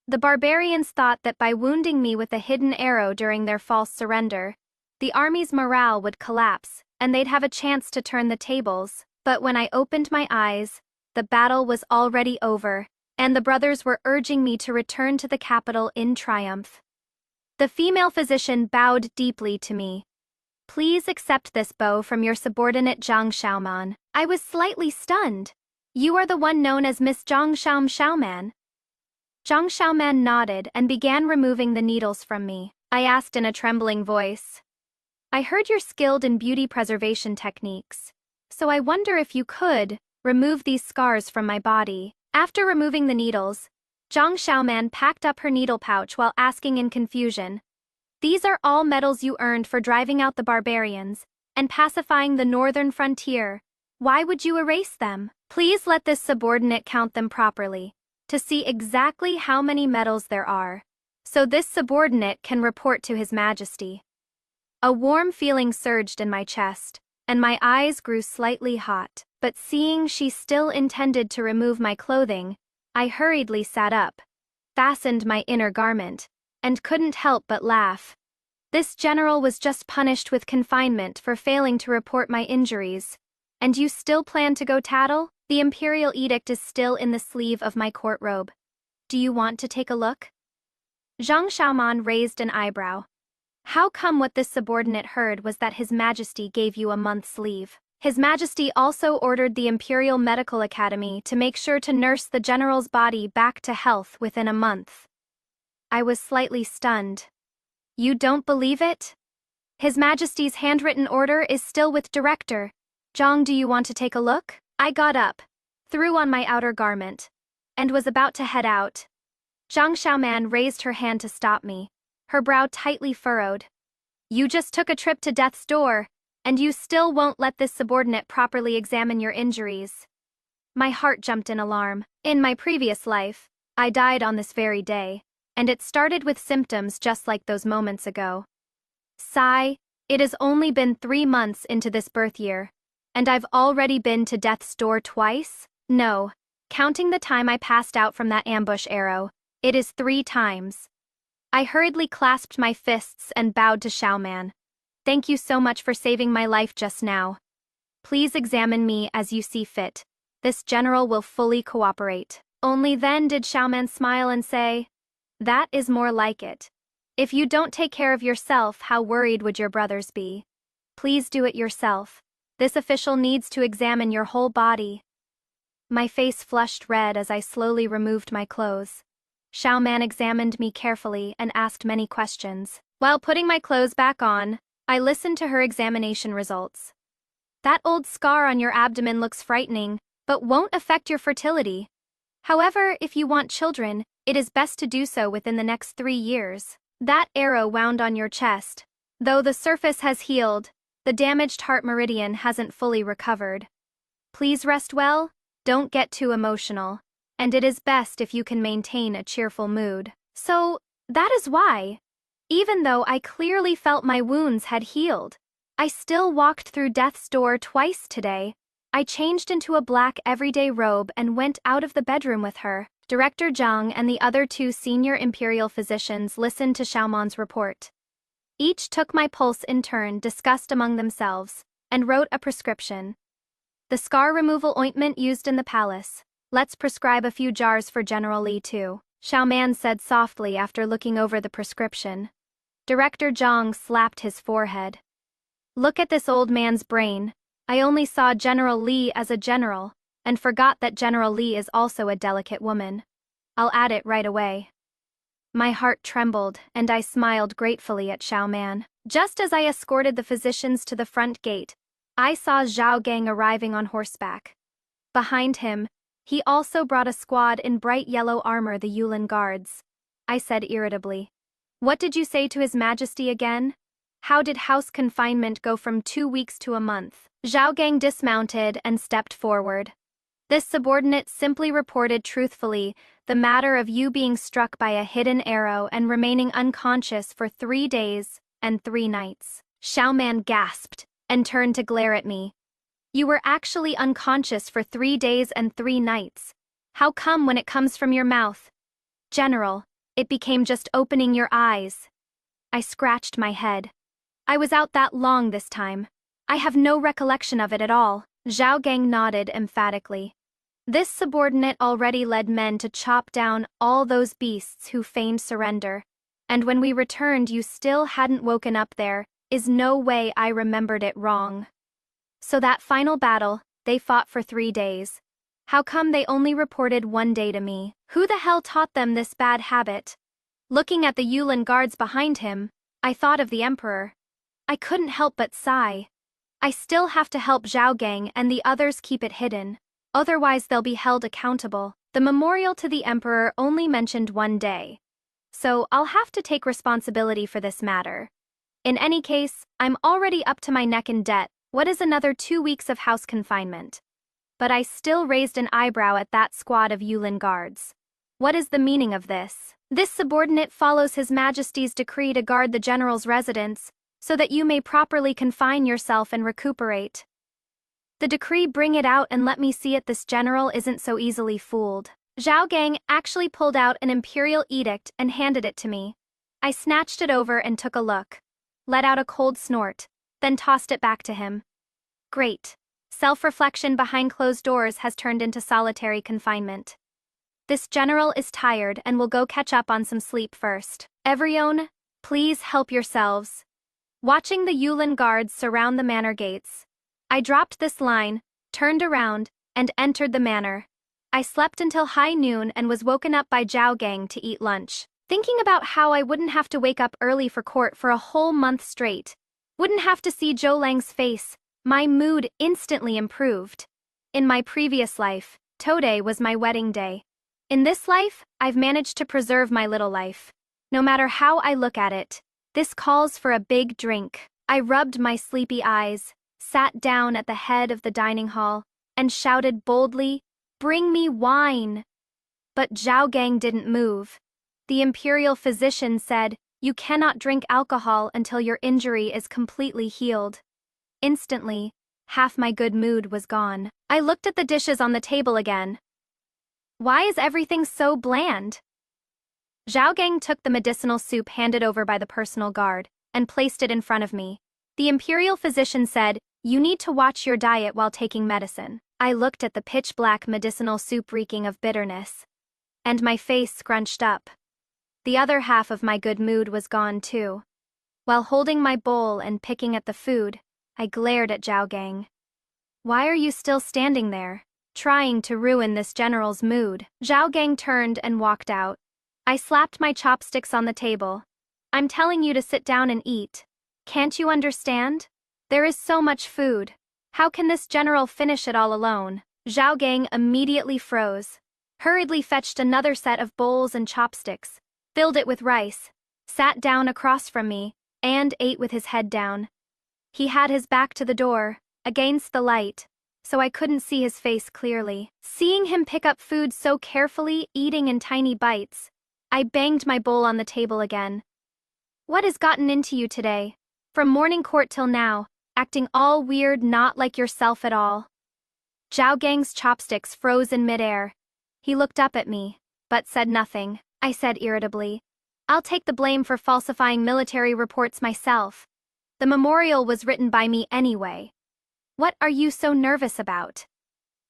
The barbarians thought that by wounding me with a hidden arrow during their false surrender, the army's morale would collapse, and they'd have a chance to turn the tables. But when I opened my eyes, the battle was already over, and the brothers were urging me to return to the capital in triumph. The female physician bowed deeply to me. "Please accept this bow from your subordinate Zhang Xiaoman." I was slightly stunned. "You are the one known as Miss Zhang Xiaoman?" Zhang Xiaoman nodded and began removing the needles from me. I asked in a trembling voice, "I heard you're skilled in beauty preservation techniques, so I wonder if you could remove these scars from my body." After removing the needles, Zhang Xiaoman packed up her needle pouch while asking in confusion, "These are all medals you earned for driving out the barbarians and pacifying the northern frontier. Why would you erase them? Please let this subordinate count them properly, to see exactly how many medals there are, so this subordinate can report to His Majesty." A warm feeling surged in my chest, and my eyes grew slightly hot. But seeing she still intended to remove my clothing, I hurriedly sat up, fastened my inner garment, and couldn't help but laugh. This general was just punished with confinement for failing to report my injuries. And you still plan to go tattle? The imperial edict is still in the sleeve of my court robe. Do you want to take a look? Zhang Xiaoman raised an eyebrow. How come what this subordinate heard was that His Majesty gave you a month's leave? His Majesty also ordered the Imperial Medical Academy to make sure to nurse the general's body back to health within a month. I was slightly stunned. You don't believe it? His Majesty's handwritten order is still with Director. Zhang, do you want to take a look? I got up, threw on my outer garment, and was about to head out. Zhang Xiaoman raised her hand to stop me, her brow tightly furrowed. You just took a trip to death's door, and you still won't let this subordinate properly examine your injuries. My heart jumped in alarm. In my previous life, I died on this very day, and it started with symptoms just like those moments ago. Sigh, it has only been 3 months into this birth year, and I've already been to death's door twice? No, counting the time I passed out from that ambush arrow, it is 3 times. I hurriedly clasped my fists and bowed to Xiaoman. Thank you so much for saving my life just now. Please examine me as you see fit. This general will fully cooperate. Only then did Xiaoman smile and say, that is more like it. If you don't take care of yourself, how worried would your brothers be? Please do it yourself. This official needs to examine your whole body. My face flushed red as I slowly removed my clothes. Xiaoman examined me carefully and asked many questions. While putting my clothes back on, I listened to her examination results. That old scar on your abdomen looks frightening, but won't affect your fertility. However, if you want children, it is best to do so within the next 3 years. That arrow wound on your chest. Though the surface has healed, the damaged heart meridian hasn't fully recovered. Please rest well, don't get too emotional, and it is best if you can maintain a cheerful mood. So, that is why, even though I clearly felt my wounds had healed, I still walked through death's door twice today. I changed into a black everyday robe and went out of the bedroom with her. Director Zhang and the other 2 senior imperial physicians listened to Xiaoman's report. Each took my pulse in turn, discussed among themselves, and wrote a prescription. The scar removal ointment used in the palace. Let's prescribe a few jars for General Li too, Xiaoman said softly after looking over the prescription. Director Zhang slapped his forehead. Look at this old man's brain. I only saw General Li as a general, and forgot that General Li is also a delicate woman. I'll add it right away. My heart trembled, and I smiled gratefully at Xiaoman. Just as I escorted the physicians to the front gate, I saw Zhao Gang arriving on horseback. Behind him, he also brought a squad in bright yellow armor, the Yulin Guards. I said irritably. What did you say to His Majesty again? How did house confinement go from 2 weeks to a month? Zhao Gang dismounted and stepped forward. This subordinate simply reported truthfully the matter of you being struck by a hidden arrow and remaining unconscious for 3 days and 3 nights. Xiaoman gasped and turned to glare at me. You were actually unconscious for 3 days and 3 nights. How come when it comes from your mouth? General, it became just opening your eyes. I scratched my head. I was out that long this time. I have no recollection of it at all. Zhao Gang nodded emphatically. This subordinate already led men to chop down all those beasts who feigned surrender, and when we returned you still hadn't woken up. There is no way I remembered it wrong. So that final battle, they fought for 3 days. How come they only reported 1 day to me? Who the hell taught them this bad habit? Looking at the Yulin Guards behind him, I thought of the Emperor. I couldn't help but sigh. I still have to help Zhao Gang and the others keep it hidden. Otherwise they'll be held accountable. The memorial to the Emperor only mentioned 1 day. So I'll have to take responsibility for this matter. In any case, I'm already up to my neck in debt. What is another 2 weeks of house confinement? But I still raised an eyebrow at that squad of Yulin Guards. What is the meaning of this? This subordinate follows His Majesty's decree to guard the general's residence, so that you may properly confine yourself and recuperate. The decree, bring it out and let me see it. This general isn't so easily fooled. Zhao Gang actually pulled out an imperial edict and handed it to me. I snatched it over and took a look. let out a cold snort, then tossed it back to him. Great. Self-reflection behind closed doors has turned into solitary confinement. This general is tired and will go catch up on some sleep first. Everyone, please help yourselves. Watching the Yulin guards surround the manor gates, I dropped this line, turned around, and entered the manor. I slept until high noon and was woken up by Zhao Gang to eat lunch. Thinking about how I wouldn't have to wake up early for court for a whole month straight, wouldn't have to see Zhou Lang's face, my mood instantly improved. In my previous life, today was my wedding day. In this life, I've managed to preserve my little life. No matter how I look at it, this calls for a big drink. I rubbed my sleepy eyes, sat down at the head of the dining hall, and shouted boldly, "Bring me wine!" But Zhao Gang didn't move. The imperial physician said, "You cannot drink alcohol until your injury is completely healed." Instantly, half my good mood was gone. I looked at the dishes on the table again. Why is everything so bland? Zhao Gang took the medicinal soup handed over by the personal guard and placed it in front of me. The imperial physician said, "You need to watch your diet while taking medicine." I looked at the pitch-black medicinal soup reeking of bitterness, and my face scrunched up. The other half of my good mood was gone too. While holding my bowl and picking at the food, I glared at Zhao Gang. "Why are you still standing there, trying to ruin this general's mood?" Zhao Gang turned and walked out. I slapped my chopsticks on the table. "I'm telling you to sit down and eat. Can't you understand? There is so much food. How can this general finish it all alone?" Zhao Gang immediately froze, hurriedly fetched another set of bowls and chopsticks, filled it with rice, sat down across from me, and ate with his head down. He had his back to the door, against the light, so I couldn't see his face clearly. Seeing him pick up food so carefully, eating in tiny bites, I banged my bowl on the table again. "What has gotten into you today? From morning court till now, acting all weird, not like yourself at all." Zhao Gang's chopsticks froze in midair. He looked up at me, but said nothing. I said irritably, "I'll take the blame for falsifying military reports myself. The memorial was written by me anyway. What are you so nervous about?"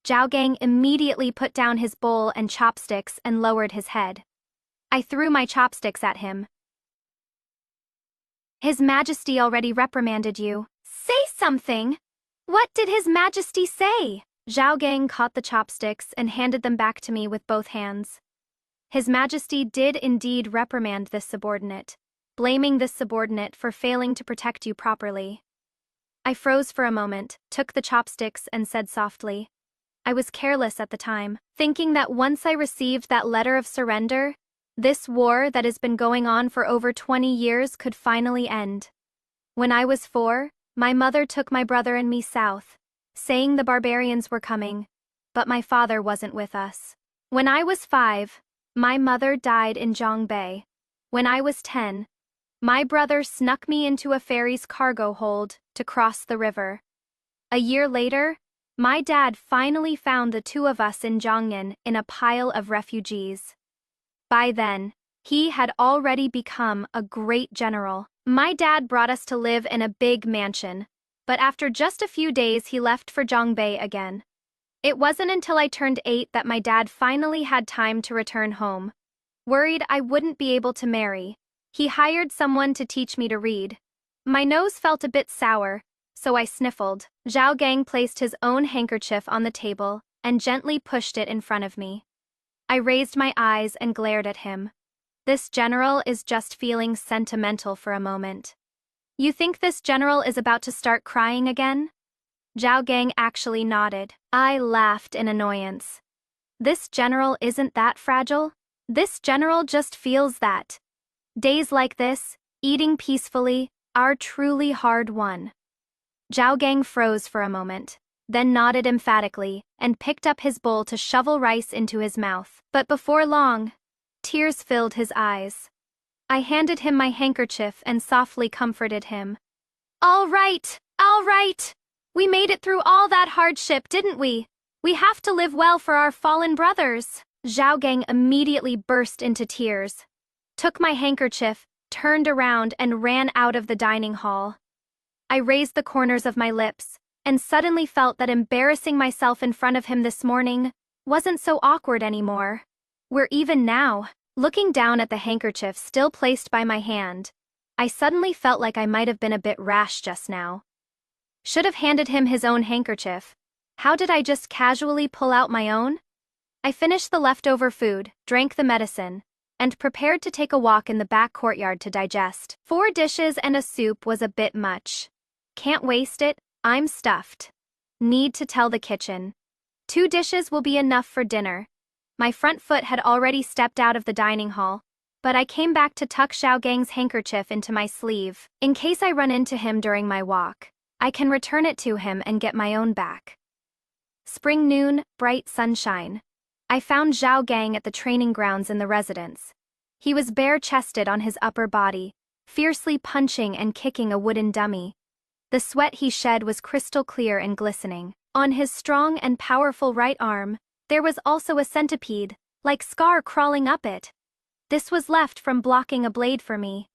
Zhao Gang immediately put down his bowl and chopsticks and lowered his head. I threw my chopsticks at him. "His Majesty already reprimanded you. Say something! What did His Majesty say?" Zhao Gang caught the chopsticks and handed them back to me with both hands. His Majesty did indeed reprimand this subordinate, blaming this subordinate for failing to protect you properly. I froze for a moment, took the chopsticks and said softly, "I was careless at the time, thinking that once I received that letter of surrender, this war that has been going on for over 20 years could finally end. When I was 4, my mother took my brother and me south, saying the barbarians were coming, but my father wasn't with us. When I was 5, my mother died in Zhongbei. When I was 10, my brother snuck me into a ferry's cargo hold to cross the river. A year later, my dad finally found the two of us in Zhongyan in a pile of refugees. By then, he had already become a great general. My dad brought us to live in a big mansion, but after just a few days he left for Zhongbei again. It wasn't until I turned 8 that my dad finally had time to return home. Worried I wouldn't be able to marry, he hired someone to teach me to read. My nose felt a bit sour, so I sniffled. Zhao Gang placed his own handkerchief on the table and gently pushed it in front of me. I raised my eyes and glared at him. This general is just feeling sentimental for a moment. You think this general is about to start crying again? Zhao Gang actually nodded. I laughed in annoyance. This general isn't that fragile. This general just feels that. Days like this, eating peacefully, are truly hard won. Zhao Gang froze for a moment, then nodded emphatically and picked up his bowl to shovel rice into his mouth. But before long, tears filled his eyes. I handed him my handkerchief and softly comforted him. All right. We made it through all that hardship, didn't we? We have to live well for our fallen brothers." Zhao Gang immediately burst into tears, took my handkerchief, turned around and ran out of the dining hall. I raised the corners of my lips and suddenly felt that embarrassing myself in front of him this morning wasn't so awkward anymore. We're even now. Looking down at the handkerchief still placed by my hand, I suddenly felt like I might have been a bit rash just now. Should have handed him his own handkerchief. How did I just casually pull out my own? I finished the leftover food, drank the medicine, and prepared to take a walk in the back courtyard to digest. 4 dishes and a soup was a bit much. Can't waste it, I'm stuffed. Need to tell the kitchen. 2 dishes will be enough for dinner. My front foot had already stepped out of the dining hall, but I came back to tuck Xiaogang's handkerchief into my sleeve. In case I run into him during my walk, I can return it to him and get my own back. Spring noon, bright sunshine. I found Xiaogang at the training grounds in the residence. He was bare-chested on his upper body, fiercely punching and kicking a wooden dummy. The sweat he shed was crystal clear and glistening. On his strong and powerful right arm, there was also a centipede, like Scar crawling up it. This was left from blocking a blade for me.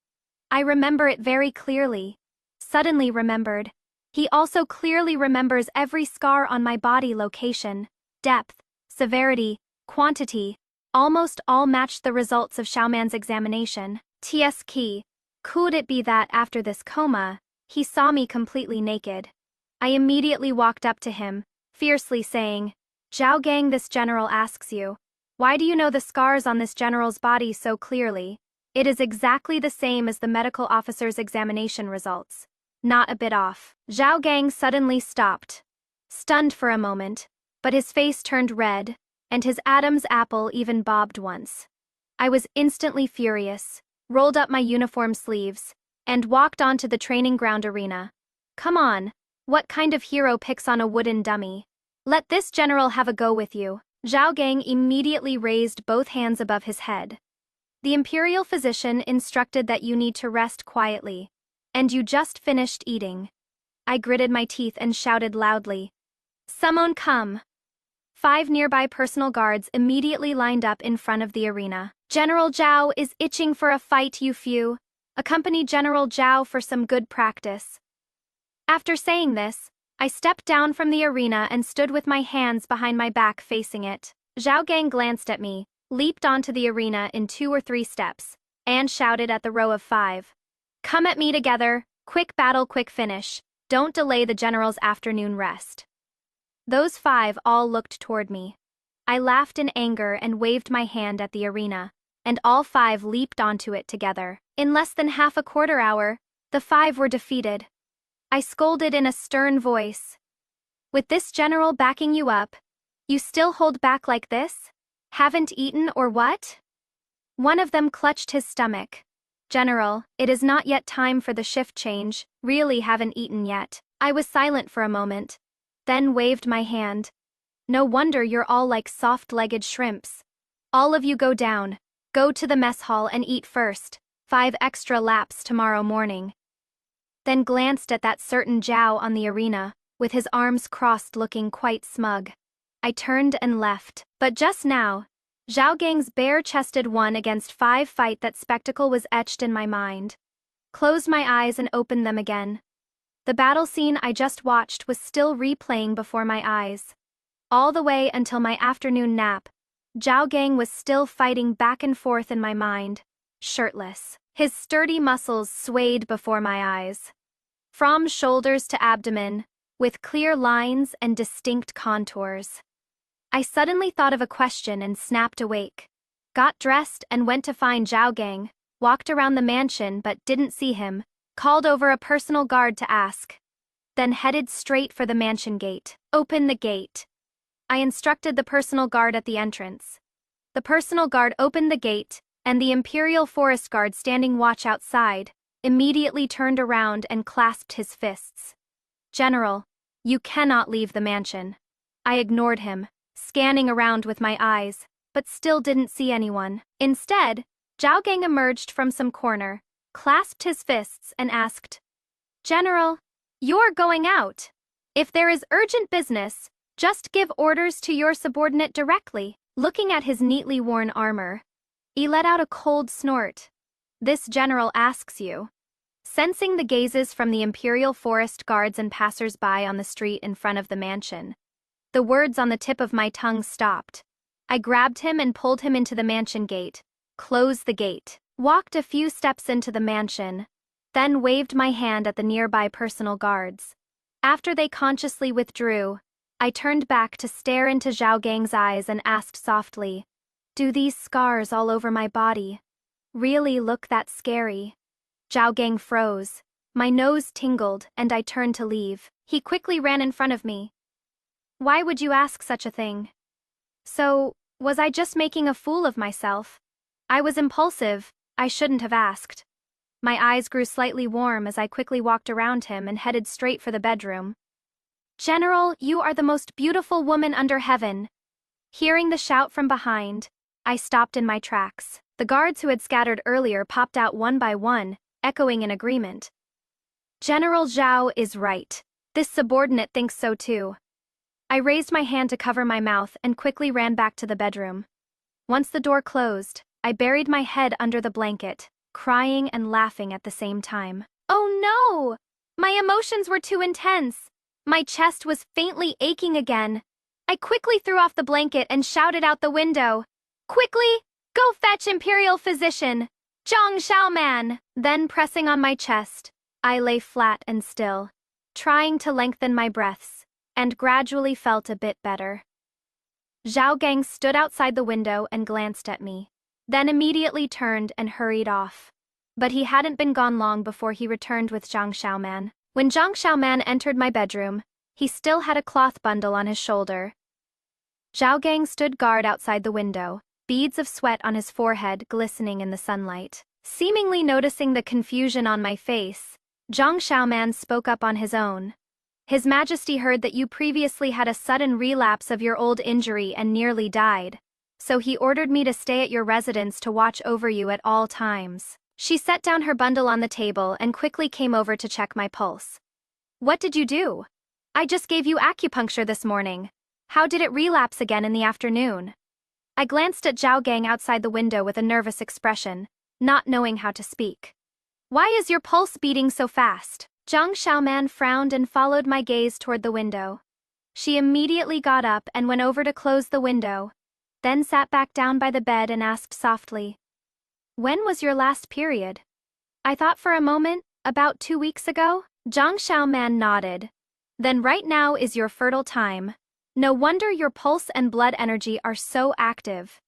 I remember it very clearly. Suddenly remembered. He also clearly remembers every scar on my body: location, depth, severity, quantity. Almost all matched the results of Xiaoman's examination. TSK. Could it be that after this coma, he saw me completely naked? I immediately walked up to him, fiercely saying, "Xiaogang, this general asks you, why do you know the scars on this general's body so clearly? It is exactly the same as the medical officer's examination results. Not a bit off." Xiaogang suddenly stopped, stunned for a moment, but his face turned red, and his Adam's apple even bobbed once. I was instantly furious, rolled up my uniform sleeves, and walked onto the training ground arena. Come on, what kind of hero picks on a wooden dummy? Let this general have a go with you. Xiaogang immediately raised both hands above his head. The imperial physician instructed that you need to rest quietly, and you just finished eating. I gritted my teeth and shouted loudly, "Someone come!" 5 nearby personal guards immediately lined up in front of the arena. "General Zhao is itching for a fight, you few. Accompany General Zhao for some good practice." After saying this, I stepped down from the arena and stood with my hands behind my back facing it. Xiaogang glanced at me, leaped onto the arena in 2 or 3 steps, and shouted at the row of 5. "Come at me together, quick battle, quick finish. Don't delay the general's afternoon rest." Those 5 all looked toward me. I laughed in anger and waved my hand at the arena, and all 5 leaped onto it together. In less than half a quarter hour, the 5 were defeated. I scolded in a stern voice. "With this general backing you up, you still hold back like this? Haven't eaten or what?" One of them clutched his stomach. "General, it is not yet time for the shift change, really haven't eaten yet." I was silent for a moment, then waved my hand. "No wonder you're all like soft-legged shrimps. All of you go down, go to the mess hall and eat first, 5 extra laps tomorrow morning." Then glanced at that certain Zhao on the arena, with his arms crossed looking quite smug. I turned and left. But just now, Xiaogang's bare-chested 1 against 5 fight, that spectacle was etched in my mind. Closed my eyes and opened them again. The battle scene I just watched was still replaying before my eyes. All the way until my afternoon nap, Xiaogang was still fighting back and forth in my mind, shirtless. His sturdy muscles swayed before my eyes. From shoulders to abdomen, with clear lines and distinct contours. I suddenly thought of a question and snapped awake. Got dressed and went to find Xiaogang, walked around the mansion but didn't see him, called over a personal guard to ask. Then headed straight for the mansion gate. "Open the gate." I instructed the personal guard at the entrance. The personal guard opened the gate, and the Imperial Forest Guard standing watch outside immediately turned around and clasped his fists. "General, you cannot leave the mansion." I ignored him, scanning around with my eyes, but still didn't see anyone. Instead, Xiaogang emerged from some corner, clasped his fists and asked, "General, you're going out. If there is urgent business, just give orders to your subordinate directly." Looking at his neatly worn armor, he let out a cold snort. This general asks you. Sensing the gazes from the Imperial Forest guards and passers-by on the street in front of the mansion, the words on the tip of my tongue stopped. I grabbed him and pulled him into the mansion gate. Closed the gate. Walked a few steps into the mansion, then waved my hand at the nearby personal guards. After they consciously withdrew, I turned back to stare into Zhao Gang's eyes and asked softly, "Do these scars all over my body really look that scary?" Zhao Gang froze. My nose tingled and I turned to leave. He quickly ran in front of me. "Why would you ask such a thing?" "So, was I just making a fool of myself? I was impulsive. I shouldn't have asked." My eyes grew slightly warm as I quickly walked around him and headed straight for the bedroom. "General, you are the most beautiful woman under heaven." Hearing the shout from behind, I stopped in my tracks. The guards who had scattered earlier popped out one by one, echoing in agreement. General Zhao is right. This subordinate thinks so too. I raised my hand to cover my mouth and quickly ran back to the bedroom. Once the door closed, I buried my head under the blanket, crying and laughing at the same time. Oh no! My emotions were too intense. My chest was faintly aching again. I quickly threw off the blanket and shouted out the window, "Quickly, go fetch Imperial Physician, Zhang Xiaoman!" Then pressing on my chest, I lay flat and still, trying to lengthen my breaths, and gradually felt a bit better. Zhao Gang stood outside the window and glanced at me, then immediately turned and hurried off. But he hadn't been gone long before he returned with Zhang Xiaoman. When Zhang Xiaoman entered my bedroom, he still had a cloth bundle on his shoulder. Zhao Gang stood guard outside the window, beads of sweat on his forehead glistening in the sunlight. Seemingly noticing the confusion on my face, Zhang Xiaoman spoke up on his own. "His Majesty heard that you previously had a sudden relapse of your old injury and nearly died, so he ordered me to stay at your residence to watch over you at all times." She set down her bundle on the table and quickly came over to check my pulse. "What did you do?" "I just gave you acupuncture this morning. How did it relapse again in the afternoon?" I glanced at Zhao Gang outside the window with a nervous expression, not knowing how to speak. "Why is your pulse beating so fast?" Zhang Xiaoman frowned and followed my gaze toward the window. She immediately got up and went over to close the window, then sat back down by the bed and asked softly, "When was your last period?" I thought for a moment, "About 2 weeks ago?" Zhang Xiaoman nodded. "Then right now is your fertile time. No wonder your pulse and blood energy are so active."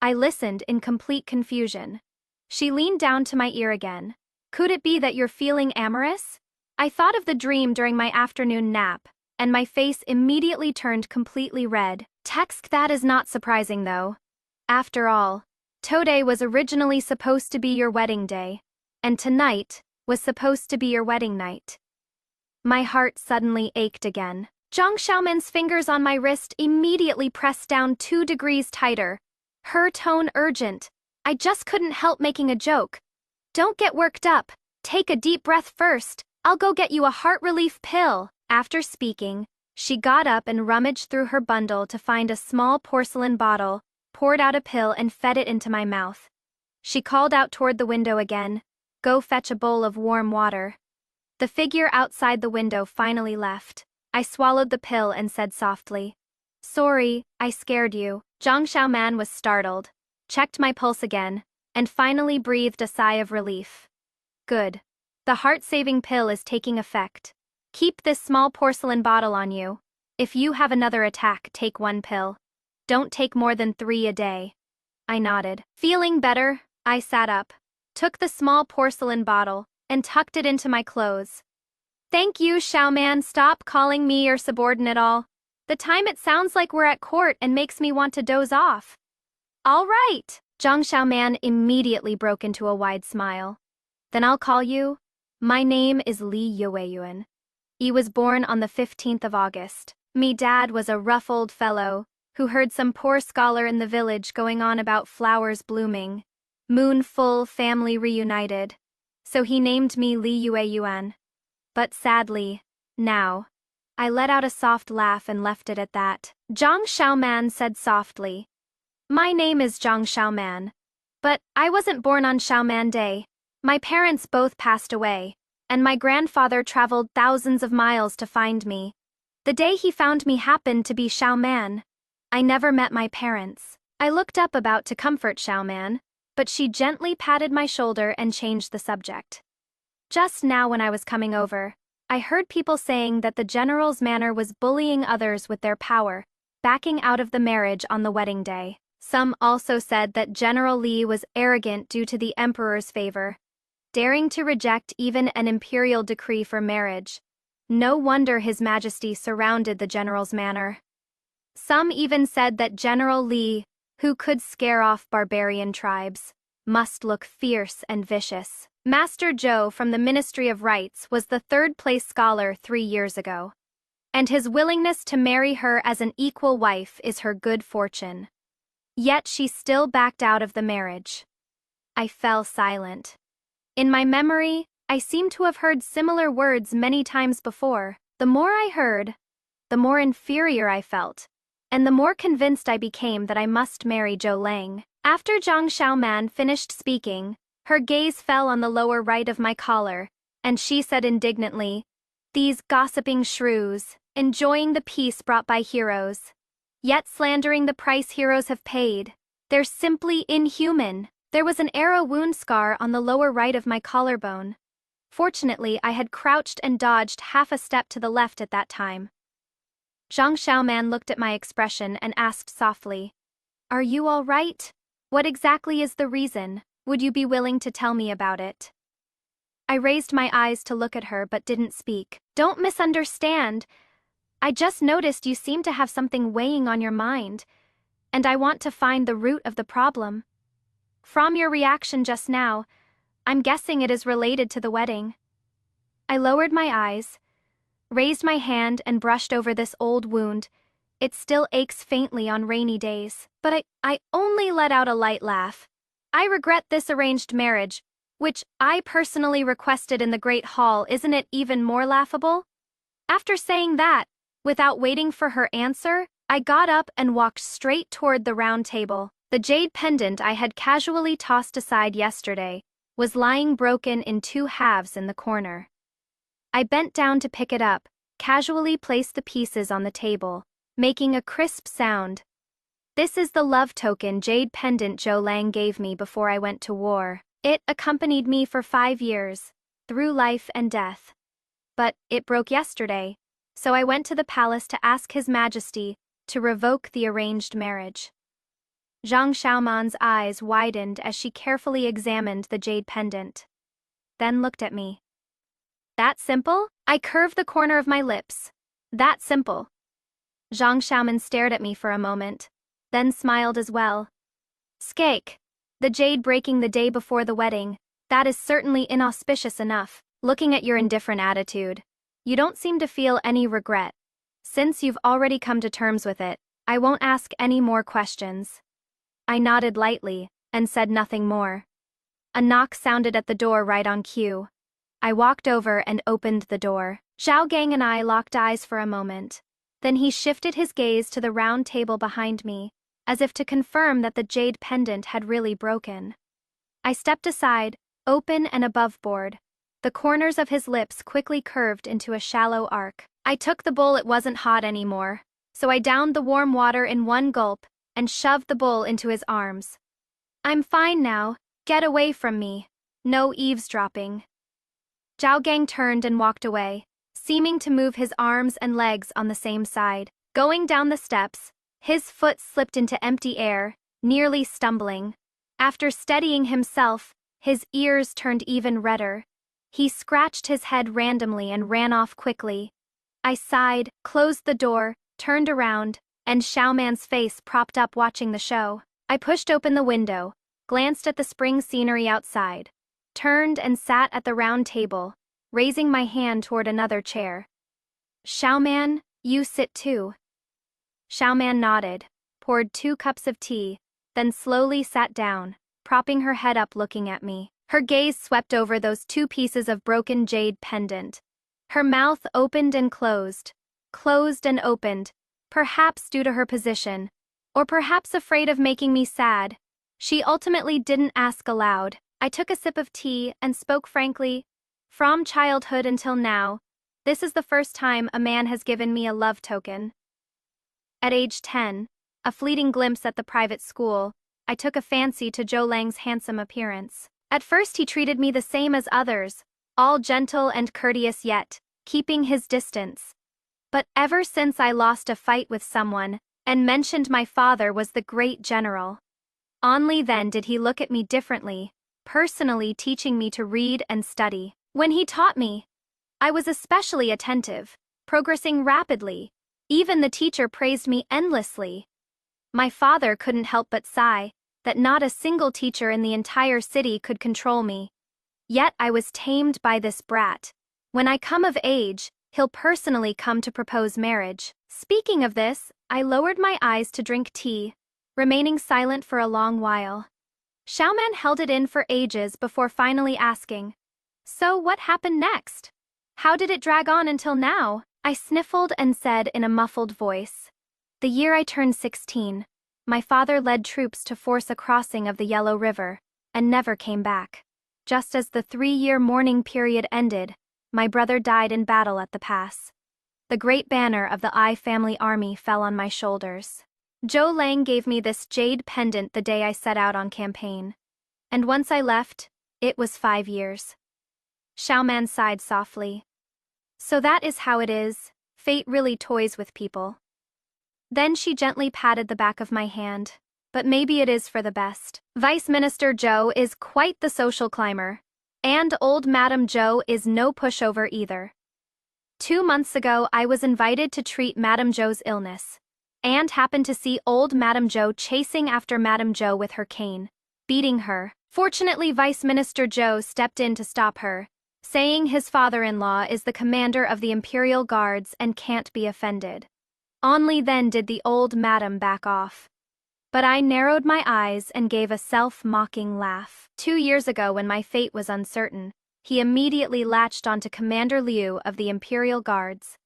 I listened in complete confusion. She leaned down to my ear again. "Could it be that you're feeling amorous?" I thought of the dream during my afternoon nap, and my face immediately turned completely red. That is not surprising though. After all, today was originally supposed to be your wedding day, and tonight was supposed to be your wedding night. My heart suddenly ached again. Zhang Xiaoman's fingers on my wrist immediately pressed down 2 degrees tighter. Her tone urgent. I just couldn't help making a joke. "Don't get worked up. Take a deep breath first. I'll go get you a heart relief pill." After speaking, she got up and rummaged through her bundle to find a small porcelain bottle, poured out a pill and fed it into my mouth. She called out toward the window again, "Go fetch a bowl of warm water." The figure outside the window finally left. I swallowed the pill and said softly, "Sorry, I scared you." Zhang Xiaoman was startled, checked my pulse again, and finally breathed a sigh of relief. "Good. The heart-saving pill is taking effect. Keep this small porcelain bottle on you. If you have another attack, take 1 pill. Don't take more than 3 a day." I nodded. Feeling better, I sat up, took the small porcelain bottle, and tucked it into my clothes. "Thank you, Xiaoman. Stop calling me your subordinate all the time. It sounds like we're at court and makes me want to doze off." "All right." Zhang Xiaoman immediately broke into a wide smile. "Then I'll call you. My name is Li Yueyuan. I was born on the 15th of August. Me dad was a rough old fellow who heard some poor scholar in the village going on about flowers blooming, moon full, family reunited. So he named me Li Yueyuan. But sadly, now." I let out a soft laugh and left it at that. Zhang Xiaoman said softly, "My name is Zhang Xiaoman, But I wasn't born on Xiaoman Day. My parents both passed away, and my grandfather traveled thousands of miles to find me. The day he found me happened to be Xiaoman. I never met my parents. I looked up about to comfort Xiaoman, but she gently patted my shoulder and changed the subject. Just now when I was coming over, I heard people saying that the general's manner was bullying others with their power, backing out of the marriage on the wedding day. Some also said that General Li was arrogant due to the emperor's favor, daring to reject even an imperial decree for marriage. No wonder His Majesty surrounded the general's manor. Some even said that General Li, who could scare off barbarian tribes, must look fierce and vicious. Master Zhou from the Ministry of Rites was the third-place scholar 3 years ago, and his willingness to marry her as an equal wife is her good fortune. Yet she still backed out of the marriage. I fell silent. In my memory, I seem to have heard similar words many times before. The more I heard, the more inferior I felt, and the more convinced I became that I must marry Zhou Lang. After Zhang Xiaoman finished speaking, her gaze fell on the lower right of my collar, and she said indignantly, "These gossiping shrews, enjoying the peace brought by heroes, yet slandering the price heroes have paid. They're simply inhuman." There was an arrow wound scar on the lower right of my collarbone. Fortunately, I had crouched and dodged half a step to the left at that time. Zhang Xiaoman looked at my expression and asked softly, "Are you all right? What exactly is the reason? Would you be willing to tell me about it?" I raised my eyes to look at her but didn't speak. "Don't misunderstand. I just noticed you seem to have something weighing on your mind, and I want to find the root of the problem. From your reaction just now, I'm guessing it is related to the wedding." I lowered my eyes, raised my hand and brushed over this old wound. It still aches faintly on rainy days. But I only let out a light laugh. "I regret this arranged marriage, which I personally requested in the Great Hall. Isn't it even more laughable?" After saying that, without waiting for her answer, I got up and walked straight toward the round table. The jade pendant I had casually tossed aside yesterday was lying broken in 2 halves in the corner. I bent down to pick it up, casually placed the pieces on the table, making a crisp sound. "This is the love token jade pendant Zhou Lang gave me before I went to war. It accompanied me for 5 years, through life and death. But it broke yesterday, so I went to the palace to ask His Majesty to revoke the arranged marriage." Zhang Xiaoman's eyes widened as she carefully examined the jade pendant, then looked at me. "That simple?" I curved the corner of my lips. "That simple." Zhang Xiaoman stared at me for a moment, then smiled as well. "Skake. The jade breaking the day before the wedding, that is certainly inauspicious enough. Looking at your indifferent attitude, you don't seem to feel any regret. Since you've already come to terms with it, I won't ask any more questions." I nodded lightly and said nothing more. A knock sounded at the door right on cue. I walked over and opened the door. Zhao Gang and I locked eyes for a moment. Then he shifted his gaze to the round table behind me, as if to confirm that the jade pendant had really broken. I stepped aside, open and above board. The corners of his lips quickly curved into a shallow arc. I took the bowl. It wasn't hot anymore, so I downed the warm water in one gulp and shoved the bowl into his arms. "I'm fine now. Get away from me. No eavesdropping." Zhao Gang turned and walked away, seeming to move his arms and legs on the same side. Going down the steps, his foot slipped into empty air, nearly stumbling. After steadying himself, his ears turned even redder. He scratched his head randomly and ran off quickly. I sighed, closed the door, turned around, and Xiaoman's face propped up watching the show. I pushed open the window, glanced at the spring scenery outside, turned and sat at the round table, raising my hand toward another chair. "Xiaoman, you sit too." Xiaoman nodded, poured 2 cups of tea, then slowly sat down, propping her head up looking at me. Her gaze swept over those 2 pieces of broken jade pendant. Her mouth opened and closed and opened, perhaps due to her position, or perhaps afraid of making me sad. She ultimately didn't ask aloud. I took a sip of tea and spoke frankly. From childhood until now, this is the first time a man has given me a love token. At age 10, a fleeting glimpse at the private school, I took a fancy to Zhou Lang's handsome appearance. At first he treated me the same as others, all gentle and courteous yet, keeping his distance. But ever since I lost a fight with someone, and mentioned my father was the great general, only then did he look at me differently, personally teaching me to read and study. When he taught me, I was especially attentive, progressing rapidly. Even the teacher praised me endlessly. My father couldn't help but sigh that not a single teacher in the entire city could control me. Yet I was tamed by this brat. When I come of age, he'll personally come to propose marriage. Speaking of this, I lowered my eyes to drink tea, remaining silent for a long while. Xiaoman held it in for ages before finally asking, "So what happened next? How did it drag on until now?" I sniffled and said in a muffled voice, "The year I turned 16, my father led troops to force a crossing of the Yellow River, and never came back. Just as the 3-year mourning period ended, my brother died in battle at the pass. The great banner of the I family army fell on my shoulders. Zhou Lang gave me this jade pendant the day I set out on campaign. And once I left, it was 5 years." Xiaoman sighed softly. "So that is how it is, fate really toys with people." Then she gently patted the back of my hand. "But maybe it is for the best. Vice Minister Zhou is quite the social climber. And old Madame Zhou is no pushover either. 2 months ago I was invited to treat Madame Zhou's illness, and happened to see old Madame Zhou chasing after Madame Zhou with her cane, beating her. Fortunately Vice Minister Zhou stepped in to stop her, saying his father-in-law is the commander of the Imperial Guards and can't be offended. Only then did the old madam back off. But I narrowed my eyes and gave a self-mocking laugh. 2 years ago when my fate was uncertain, he immediately latched onto Commander Liu of the Imperial Guards,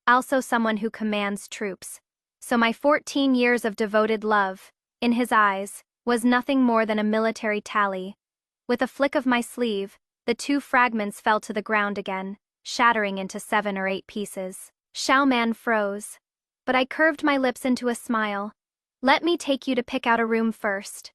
also someone who commands troops. So my 14 years of devoted love, in his eyes, was nothing more than a military tally. With a flick of my sleeve, the 2 fragments fell to the ground again, shattering into 7 or 8 pieces. Xiaoman froze. But I curved my lips into a smile. "Let me take you to pick out a room first."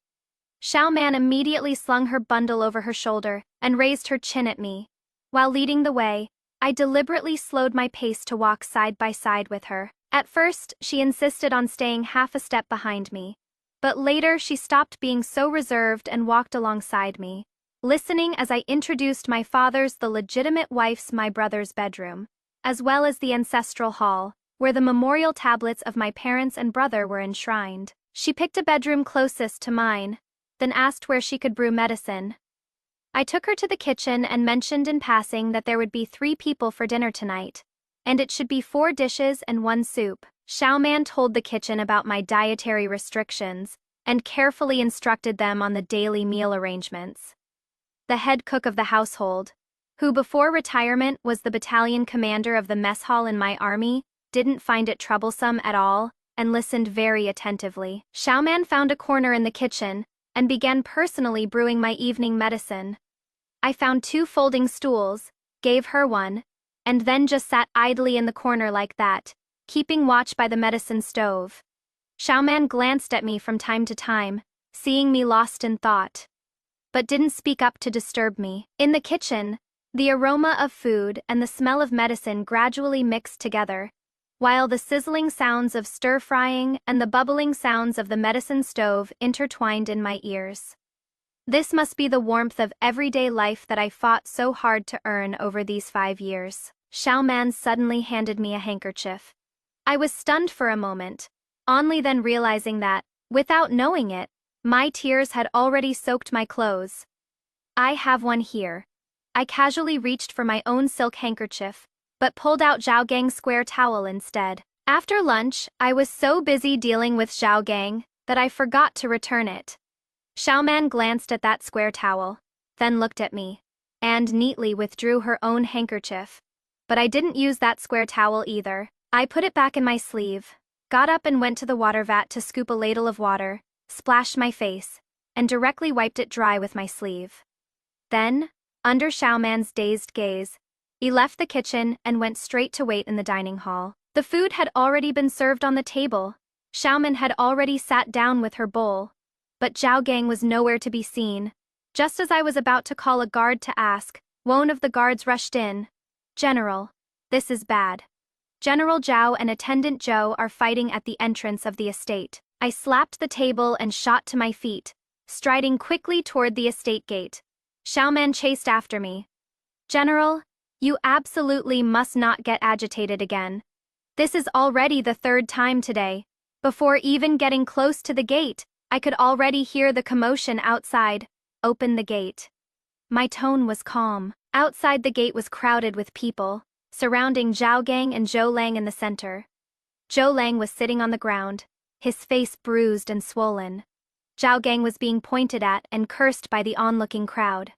Xiaoman immediately slung her bundle over her shoulder and raised her chin at me. While leading the way, I deliberately slowed my pace to walk side by side with her. At first, she insisted on staying half a step behind me. But later she stopped being so reserved and walked alongside me, listening as I introduced my father's the legitimate wife's my brother's bedroom, as well as the ancestral hall, where the memorial tablets of my parents and brother were enshrined. She picked a bedroom closest to mine, then asked where she could brew medicine. I took her to the kitchen and mentioned in passing that there would be 3 people for dinner tonight, and it should be 4 dishes and 1 soup. Xiaoman told the kitchen about my dietary restrictions and carefully instructed them on the daily meal arrangements. The head cook of the household, who before retirement was the battalion commander of the mess hall in my army, didn't find it troublesome at all and listened very attentively. Xiaoman found a corner in the kitchen and began personally brewing my evening medicine. I found 2 folding stools, gave her one, and then just sat idly in the corner like that, keeping watch by the medicine stove. Xiaoman glanced at me from time to time, seeing me lost in thought, but didn't speak up to disturb me. In the kitchen, the aroma of food and the smell of medicine gradually mixed together, while the sizzling sounds of stir-frying and the bubbling sounds of the medicine stove intertwined in my ears. This must be the warmth of everyday life that I fought so hard to earn over these 5 years. Xiaoman suddenly handed me a handkerchief. I was stunned for a moment, only then realizing that, without knowing it, my tears had already soaked my clothes. "I have one here." I casually reached for my own silk handkerchief, but pulled out Zhao Gang's square towel instead. After lunch, I was so busy dealing with Zhao Gang that I forgot to return it. Xiaoman glanced at that square towel, then looked at me, and neatly withdrew her own handkerchief. But I didn't use that square towel either. I put it back in my sleeve, got up and went to the water vat to scoop a ladle of water, splashed my face, and directly wiped it dry with my sleeve. Then, under Xiaoman's dazed gaze, he left the kitchen and went straight to wait in the dining hall. The food had already been served on the table. Xiaoman had already sat down with her bowl, but Zhao Gang was nowhere to be seen. Just as I was about to call a guard to ask, one of the guards rushed in. "General, this is bad. General Zhao and Attendant Zhou are fighting at the entrance of the estate." I slapped the table and shot to my feet, striding quickly toward the estate gate. Xiaoman chased after me. "General, you absolutely must not get agitated again. This is already the third time today." Before even getting close to the gate, I could already hear the commotion outside. "Open the gate." My tone was calm. Outside the gate was crowded with people, surrounding Zhao Gang and Zhou Lang in the center. Zhou Lang was sitting on the ground, his face bruised and swollen. Zhao Gang was being pointed at and cursed by the onlooking crowd.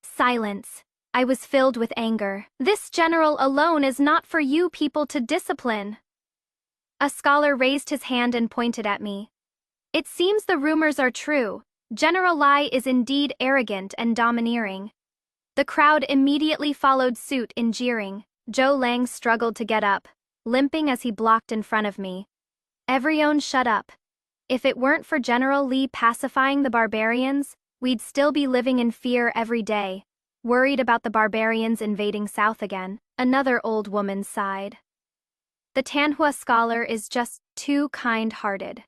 Silence. I was filled with anger. "This general alone is not for you people to discipline." A scholar raised his hand and pointed at me. "It seems the rumors are true. General Lai is indeed arrogant and domineering." The crowd immediately followed suit in jeering. Zhou Lang struggled to get up, limping as he blocked in front of me. "Everyone shut up. If it weren't for General Li pacifying the barbarians, we'd still be living in fear every day, worried about the barbarians invading south again." Another old woman sighed. "The Tanhua scholar is just too kind-hearted.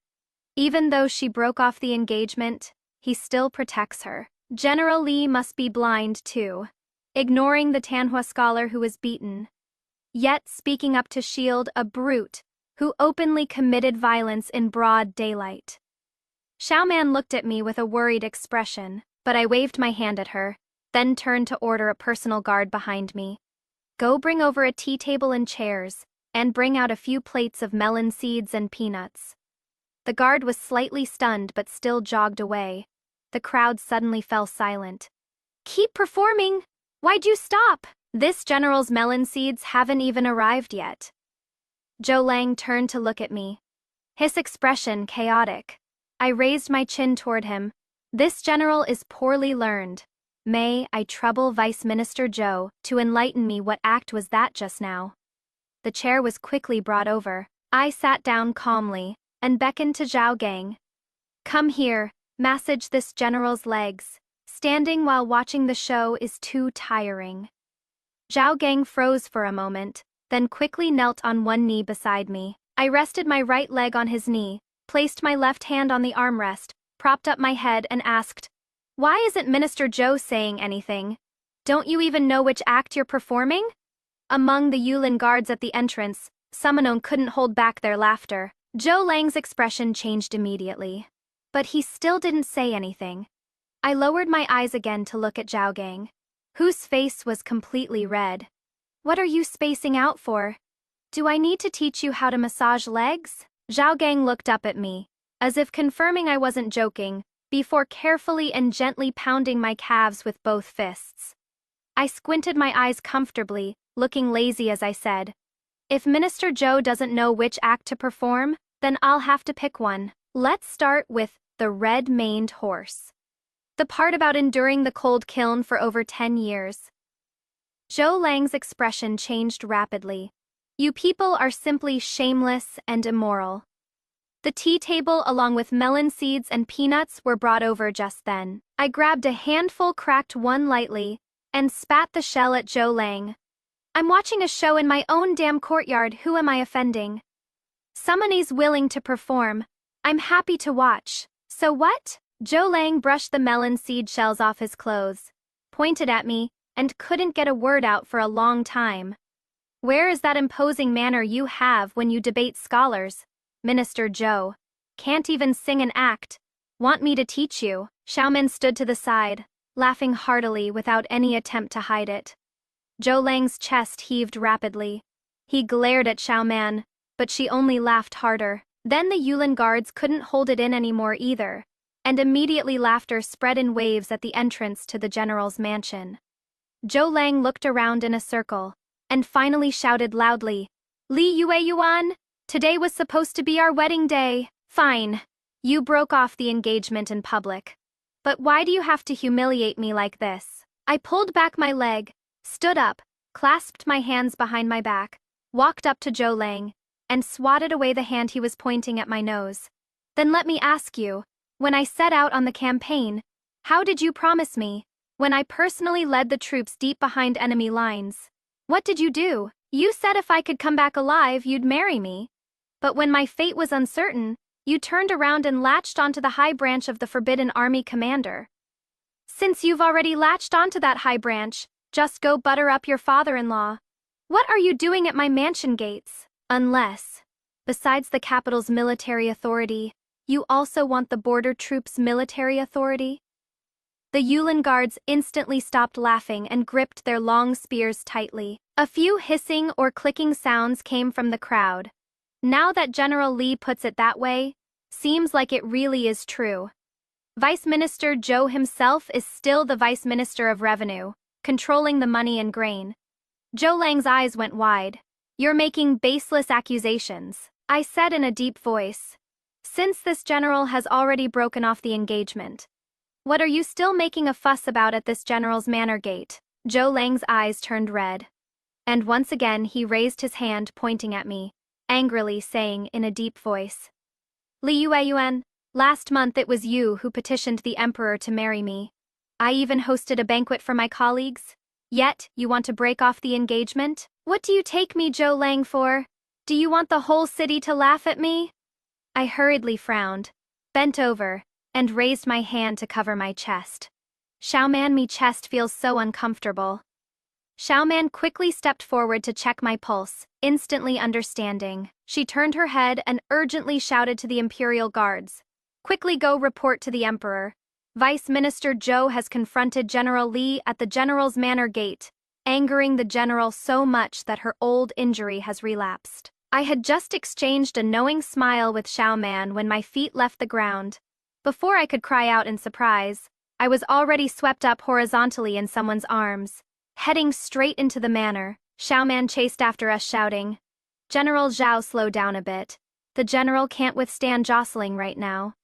Even though she broke off the engagement, he still protects her. General Li must be blind too, ignoring the Tanhua scholar who was beaten, yet speaking up to shield a brute who openly committed violence in broad daylight." Xiaoman looked at me with a worried expression, but I waved my hand at her, then turned to order a personal guard behind me. "Go bring over a tea table and chairs, and bring out a few plates of melon seeds and peanuts." The guard was slightly stunned but still jogged away. The crowd suddenly fell silent. "Keep performing! Why'd you stop? This general's melon seeds haven't even arrived yet." Zhou Lang turned to look at me, his expression chaotic. I raised my chin toward him. "This general is poorly learned. May I trouble Vice Minister Zhou to enlighten me what act was that just now?" The chair was quickly brought over. I sat down calmly and beckoned to Zhao Gang. "Come here, massage this general's legs. Standing while watching the show is too tiring." Zhao Gang froze for a moment, then quickly knelt on one knee beside me. I rested my right leg on his knee, placed my left hand on the armrest, propped up my head and asked, "Why isn't Minister Zhou saying anything? Don't you even know which act you're performing?" Among the Yulin guards at the entrance, some couldn't hold back their laughter. Zhou Lang's expression changed immediately, but he still didn't say anything. I lowered my eyes again to look at Zhao Gang, whose face was completely red. "What are you spacing out for? Do I need to teach you how to massage legs?" Zhao Gang looked up at me, as if confirming I wasn't joking, before carefully and gently pounding my calves with both fists. I squinted my eyes comfortably, looking lazy as I said, "If Minister Zhou doesn't know which act to perform, then I'll have to pick one. Let's start with the red-maned horse. The part about enduring the cold kiln for over 10 years. Zhou Lang's expression changed rapidly. "You people are simply shameless and immoral." The tea table along with melon seeds and peanuts were brought over just then. I grabbed a handful, cracked one lightly, and spat the shell at Zhou Lang. "I'm watching a show in my own damn courtyard, who am I offending? Somebody's willing to perform. I'm happy to watch. So what?" Zhou Lang brushed the melon seed shells off his clothes, pointed at me, and couldn't get a word out for a long time. "Where is that imposing manner you have when you debate scholars, Minister Zhou? Can't even sing an act. Want me to teach you?" Xiaoman stood to the side, laughing heartily without any attempt to hide it. Zhou Lang's chest heaved rapidly. He glared at Xiaoman, but she only laughed harder. Then the Yulin guards couldn't hold it in anymore either, and immediately laughter spread in waves at the entrance to the general's mansion. Zhou Lang looked around in a circle, and finally shouted loudly, "Li Yue Yuan, today was supposed to be our wedding day." "Fine. You broke off the engagement in public. But why do you have to humiliate me like this? I pulled back my leg, stood up, clasped my hands behind my back, walked up to Zhou Lang, and swatted away the hand he was pointing at my nose. Then let me ask you, when I set out on the campaign, how did you promise me? When I personally led the troops deep behind enemy lines. What did you do? You said if I could come back alive, you'd marry me. But when my fate was uncertain, you turned around and latched onto the high branch of the Forbidden Army commander. Since you've already latched onto that high branch, just go butter up your father-in-law. What are you doing at my mansion gates? Unless, besides the capital's military authority, you also want the border troops' military authority? The Yulin guards instantly stopped laughing and gripped their long spears tightly. A few hissing or clicking sounds came from the crowd. Now that General Li puts it that way, seems like it really is true. Vice Minister Zhou himself is still the Vice Minister of Revenue, controlling the money and grain. Zhou Lang's eyes went wide. You're making baseless accusations, I said in a deep voice. Since this general has already broken off the engagement, what are you still making a fuss about at this general's manor gate? Zhou Lang's eyes turned red. And once again he raised his hand pointing at me, angrily saying in a deep voice, Li Yueyuan, last month it was you who petitioned the emperor to marry me. I even hosted a banquet for my colleagues. Yet, you want to break off the engagement? What do you take me, Zhou Lang, for? Do you want the whole city to laugh at me? I hurriedly frowned, bent over, and raised my hand to cover my chest. Xiaoman, me chest feels so uncomfortable. Xiaoman quickly stepped forward to check my pulse, instantly understanding. She turned her head and urgently shouted to the imperial guards. Quickly go report to the emperor. Vice Minister Zhou has confronted General Li at the general's manor gate, angering the general so much that her old injury has relapsed. I had just exchanged a knowing smile with Xiaoman when my feet left the ground. Before I could cry out in surprise, I was already swept up horizontally in someone's arms, heading straight into the manor. Xiaoman chased after us shouting, General Zhao, slow down a bit. The general can't withstand jostling right now.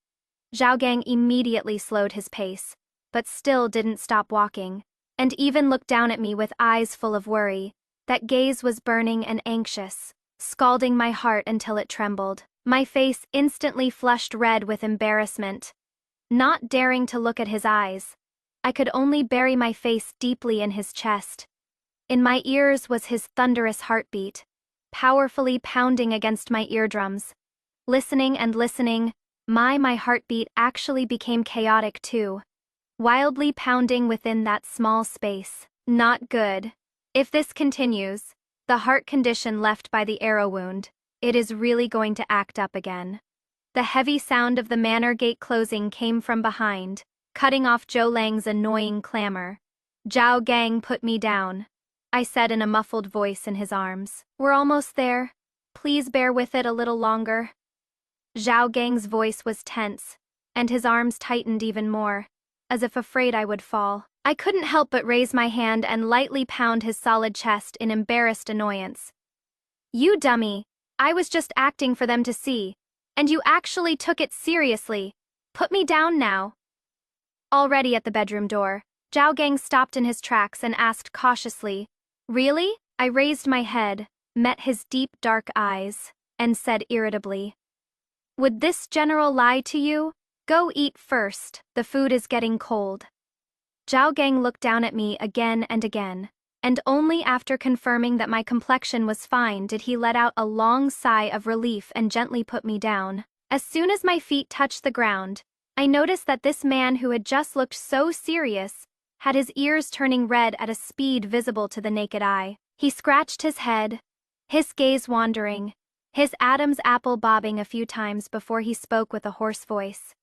Zhao Gang immediately slowed his pace, but still didn't stop walking, and even looked down at me with eyes full of worry. That gaze was burning and anxious, scalding my heart until it trembled. My face instantly flushed red with embarrassment. Not daring to look at his eyes, I could only bury my face deeply in his chest. In my ears was his thunderous heartbeat, powerfully pounding against my eardrums. Listening and listening, my heartbeat actually became chaotic too, wildly pounding within that small space. Not good. If this continues, the heart condition left by the arrow wound, it is really going to act up again. The heavy sound of the manor gate closing came from behind, cutting off Zhou Lang's annoying clamor. Zhao Gang, put me down, I said in a muffled voice in his arms. We're almost there. Please bear with it a little longer. Zhao Gang's voice was tense, and his arms tightened even more, as if afraid I would fall. I couldn't help but raise my hand and lightly pound his solid chest in embarrassed annoyance. You dummy! I was just acting for them to see, and you actually took it seriously. Put me down now. Already at the bedroom door, Zhao Gang stopped in his tracks and asked cautiously, Really? I raised my head, met his deep dark eyes, and said irritably, Would this general lie to you? Go eat first, the food is getting cold. Zhao Gang looked down at me again and again, and only after confirming that my complexion was fine did he let out a long sigh of relief and gently put me down. As soon as my feet touched the ground, I noticed that this man who had just looked so serious had his ears turning red at a speed visible to the naked eye. He scratched his head, his gaze wandering, his Adam's apple bobbing a few times before he spoke with a hoarse voice.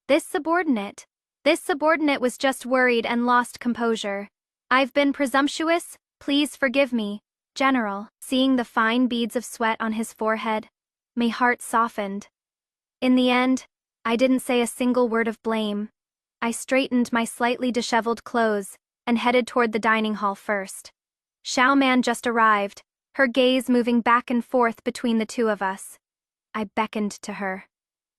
This subordinate was just worried and lost composure. I've been presumptuous, please forgive me, General. Seeing the fine beads of sweat on his forehead, my heart softened. In the end, I didn't say a single word of blame. I straightened my slightly disheveled clothes and headed toward the dining hall first. Xiaoman just arrived, her gaze moving back and forth between the two of us. I beckoned to her.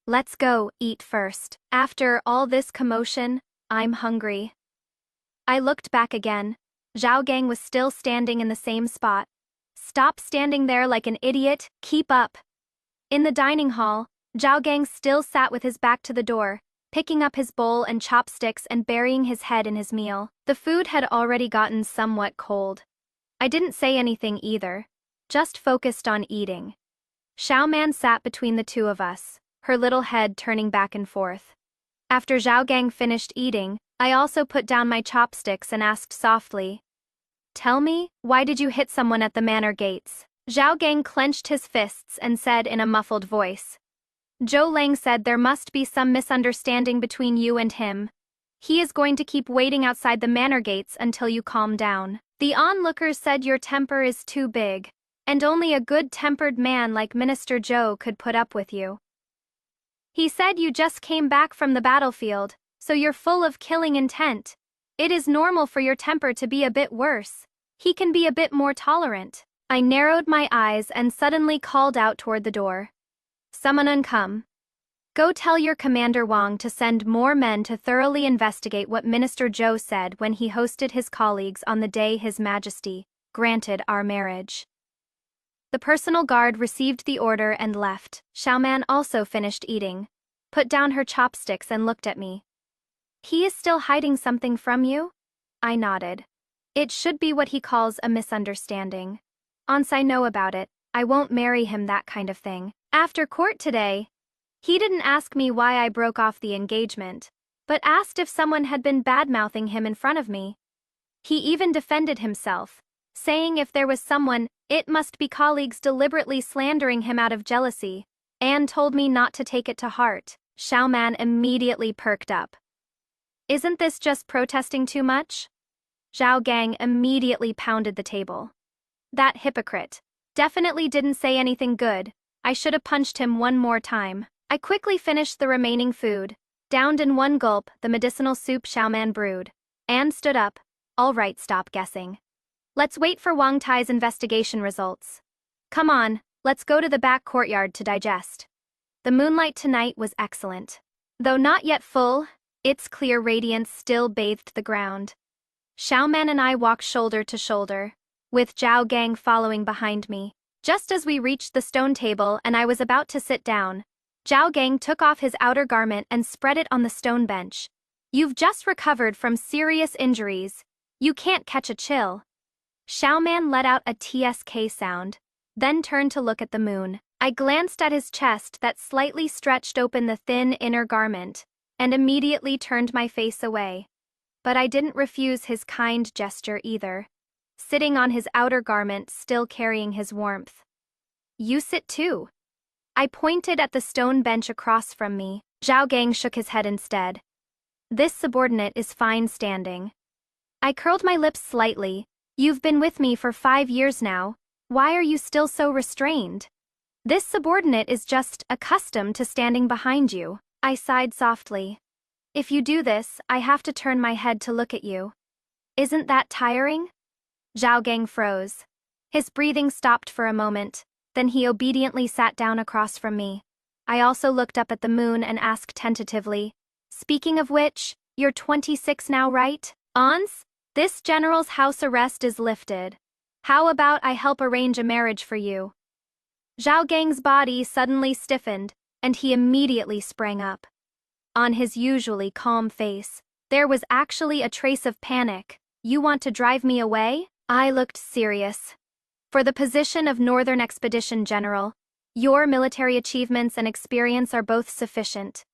Let's go, eat first. After all this commotion, I'm hungry. I looked back again. Zhao Gang was still standing in the same spot. Stop standing there like an idiot, keep up. In the dining hall, Zhao Gang still sat with his back to the door, picking up his bowl and chopsticks and burying his head in his meal. The food had already gotten somewhat cold. I didn't say anything either, just focused on eating. Xiao Man sat between the two of us, her little head turning back and forth. After Zhao Gang finished eating, I also put down my chopsticks and asked softly, "Tell me, why did you hit someone at the manor gates?" Zhao Gang clenched his fists and said in a muffled voice, "Zhou Lang said there must be some misunderstanding between you and him. He is going to keep waiting outside the manor gates until you calm down. The onlookers said your temper is too big, and only a good-tempered man like Minister Zhou could put up with you. He said you just came back from the battlefield, so you're full of killing intent. It is normal for your temper to be a bit worse. He can be a bit more tolerant." I narrowed my eyes and suddenly called out toward the door. "Someone come. Go tell your Commander Wang to send more men to thoroughly investigate what Minister Zhou said when he hosted his colleagues on the day His Majesty granted our marriage." The personal guard received the order and left. Xiaoman also finished eating, put down her chopsticks and looked at me. "He is still hiding something from you?" I nodded. "It should be what he calls a misunderstanding. Once I know about it, I won't marry him, that kind of thing." After court today, he didn't ask me why I broke off the engagement, but asked if someone had been bad-mouthing him in front of me. He even defended himself, saying if there was someone, it must be colleagues deliberately slandering him out of jealousy, and told me not to take it to heart. Xiaoman immediately perked up. "Isn't this just protesting too much?" Zhao Gang immediately pounded the table. "That hypocrite definitely didn't say anything good. I should have punched him one more time." I quickly finished the remaining food, downed in one gulp the medicinal soup Xiaoman brewed, and stood up. "All right, stop guessing. Let's wait for Wang Tai's investigation results. Come on, let's go to the back courtyard to digest." The moonlight tonight was excellent. Though not yet full, its clear radiance still bathed the ground. Xiaoman and I walked shoulder to shoulder, with Zhao Gang following behind me. Just as we reached the stone table and I was about to sit down, Zhao Gang took off his outer garment and spread it on the stone bench. "You've just recovered from serious injuries. You can't catch a chill." Xiaoman let out a TSK sound, then turned to look at the moon. I glanced at his chest that slightly stretched open the thin inner garment, and immediately turned my face away. But I didn't refuse his kind gesture either, sitting on his outer garment still carrying his warmth. "You sit too." I pointed at the stone bench across from me. Zhao Gang shook his head instead. "This subordinate is fine standing." I curled my lips slightly. "You've been with me for 5 years now. Why are you still so restrained? This subordinate is just accustomed to standing behind you." I sighed softly. "If you do this, I have to turn my head to look at you. Isn't that tiring?" Zhao Gang froze. His breathing stopped for a moment, then he obediently sat down across from me. I also looked up at the moon and asked tentatively, "Speaking of which, you're 26 now, right? Ons? This general's house arrest is lifted. How about I help arrange a marriage for you?" Zhao Gang's body suddenly stiffened, and he immediately sprang up. On his usually calm face, there was actually a trace of panic. "You want to drive me away?" I looked serious. "For the position of Northern Expedition General, your military achievements and experience are both sufficient.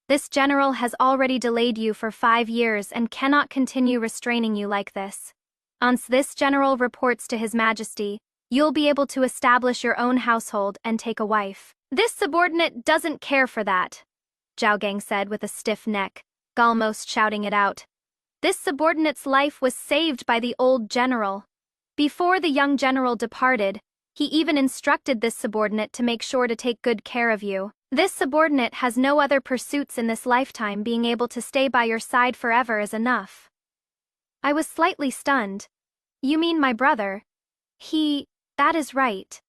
This general has already delayed you for 5 years and cannot continue restraining you like this. Once this general reports to His Majesty, you'll be able to establish your own household and take a wife." "This subordinate doesn't care for that," Zhao Gang said with a stiff neck, almost shouting it out. "This subordinate's life was saved by the old general. Before the young general departed, he even instructed this subordinate to make sure to take good care of you. This subordinate has no other pursuits in this lifetime. Being able to stay by your side forever is enough." I was slightly stunned. "You mean my brother? That is right.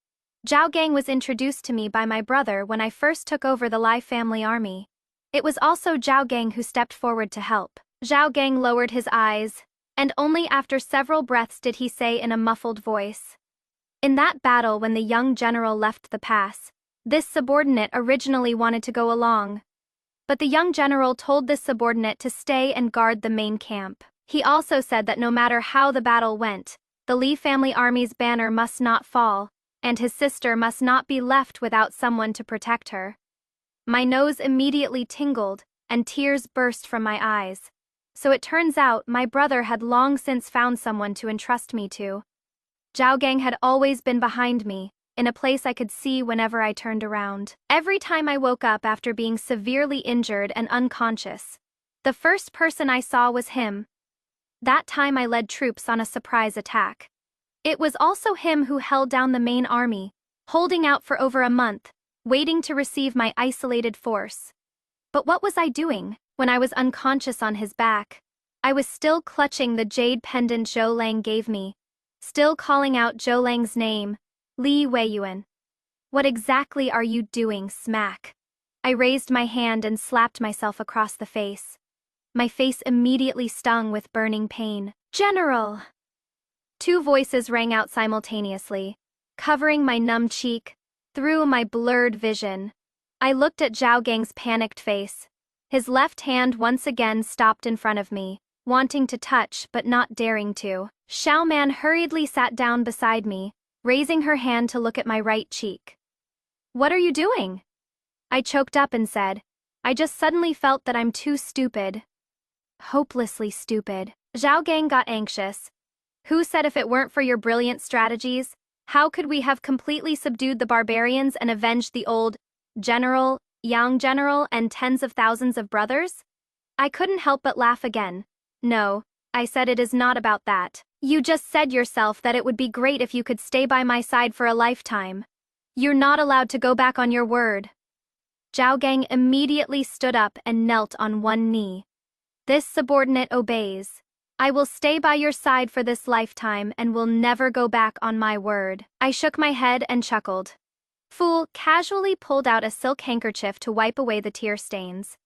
Zhao Gang was introduced to me by my brother when I first took over the Lai family army. It was also Zhao Gang who stepped forward to help. Zhao Gang lowered his eyes, and only after several breaths did he say in a muffled voice. In that battle when the young general left the pass, this subordinate originally wanted to go along. But the young general told this subordinate to stay and guard the main camp. He also said that no matter how the battle went, the Li family army's banner must not fall, and his sister must not be left without someone to protect her. My nose immediately tingled, and tears burst from my eyes. So it turns out my brother had long since found someone to entrust me to. Zhao Gang had always been behind me, in a place I could see whenever I turned around. Every time I woke up after being severely injured and unconscious, the first person I saw was him. That time I led troops on a surprise attack. It was also him who held down the main army, holding out for over a month, waiting to receive my isolated force. But what was I doing? When I was unconscious on his back, I was still clutching the jade pendant Zhou Lang gave me, still calling out Zhou Lang's name, Li Weiyuan. What exactly are you doing, smack? I raised my hand and slapped myself across the face. My face immediately stung with burning pain. General! Two voices rang out simultaneously, covering my numb cheek, through my blurred vision. I looked at Zhao Gang's panicked face. His left hand once again stopped in front of me, wanting to touch but not daring to. Xiao Man hurriedly sat down beside me, raising her hand to look at my right cheek. What are you doing? I choked up and said, I just suddenly felt that I'm too stupid. Hopelessly stupid. Zhao Gang got anxious. Who said if it weren't for your brilliant strategies, how could we have completely subdued the barbarians and avenged the old general, young general, and tens of thousands of brothers? I couldn't help but laugh again. No, I said, it is not about that. You just said yourself that it would be great if you could stay by my side for a lifetime. You're not allowed to go back on your word. Zhao Gang immediately stood up and knelt on one knee. This subordinate obeys. I will stay by your side for this lifetime and will never go back on my word. I shook my head and chuckled. Fool casually pulled out a silk handkerchief to wipe away the tear stains.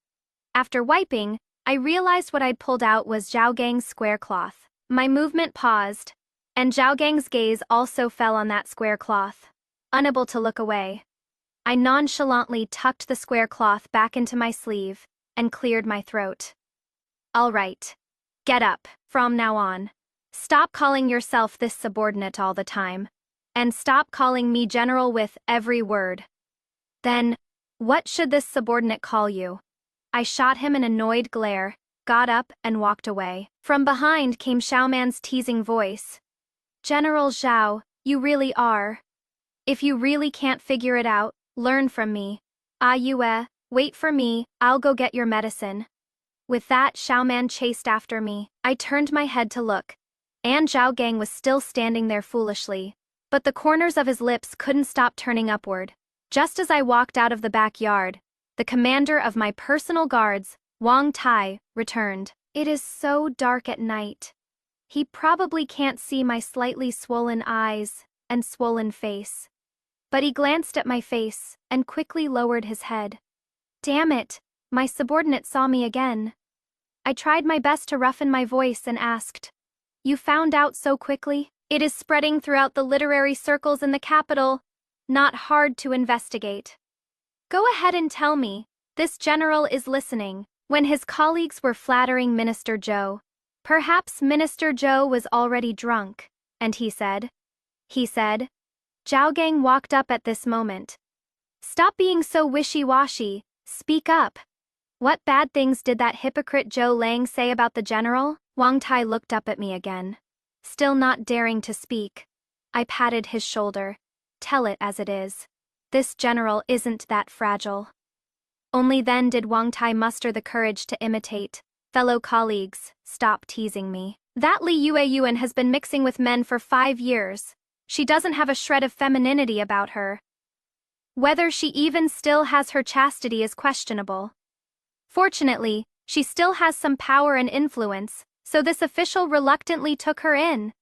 After wiping, I realized what I'd pulled out was Zhao Gang's square cloth. My movement paused, and Zhao Gang's gaze also fell on that square cloth. Unable to look away, I nonchalantly tucked the square cloth back into my sleeve and cleared my throat. All right. Get up, from now on. Stop calling yourself this subordinate all the time. And stop calling me general with every word. Then, what should this subordinate call you? I shot him an annoyed glare, got up, and walked away. From behind came Xiao Man's teasing voice. General Zhao, you really are. If you really can't figure it out, learn from me. Yue, wait for me, I'll go get your medicine. With that, Xiao Man chased after me. I turned my head to look, and Zhao Gang was still standing there foolishly. But the corners of his lips couldn't stop turning upward. Just as I walked out of the backyard, the commander of my personal guards, Wang Tai, returned. It is so dark at night. He probably can't see my slightly swollen eyes and swollen face. But he glanced at my face and quickly lowered his head. Damn it, my subordinate saw me again. I tried my best to roughen my voice and asked, You found out so quickly? It is spreading throughout the literary circles in the capital. Not hard to investigate. Go ahead and tell me. This general is listening. When his colleagues were flattering Minister Zhou, perhaps Minister Zhou was already drunk, and he said. Zhao Gang walked up at this moment. Stop being so wishy-washy. Speak up. What bad things did that hypocrite Zhou Lang say about the general? Wang Tai looked up at me again. Still not daring to speak, I patted his shoulder. Tell it as it is. This general isn't that fragile. Only then did Wang Tai muster the courage to imitate. Fellow colleagues, stop teasing me. That Li Yuan has been mixing with men for 5 years. She doesn't have a shred of femininity about her. Whether she even still has her chastity is questionable. Fortunately, she still has some power and influence, so this official reluctantly took her in.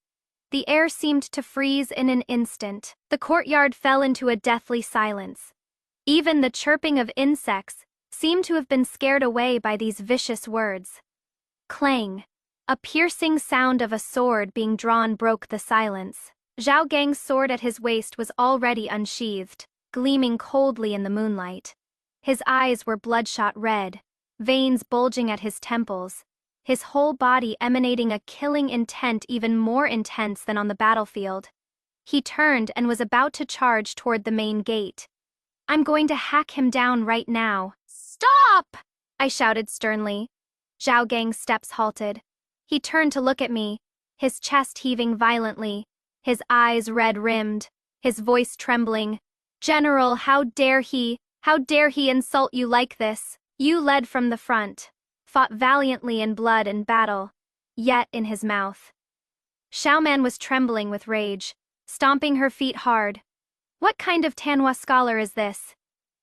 The air seemed to freeze in an instant. The courtyard fell into a deathly silence. Even the chirping of insects seemed to have been scared away by these vicious words. Clang! A piercing sound of a sword being drawn broke the silence. Zhao Gang's sword at his waist was already unsheathed, gleaming coldly in the moonlight. His eyes were bloodshot red, veins bulging at his temples, his whole body emanating a killing intent even more intense than on the battlefield. He turned and was about to charge toward the main gate. "I'm going to hack him down right now." "Stop!" I shouted sternly. Zhao Gang's steps halted. He turned to look at me, his chest heaving violently, his eyes red-rimmed, his voice trembling. "General, how dare he insult you like this? You led from the front, fought valiantly in blood and battle, yet in his mouth." Xiaoman was trembling with rage, stomping her feet hard. "What kind of Tanhua scholar is this?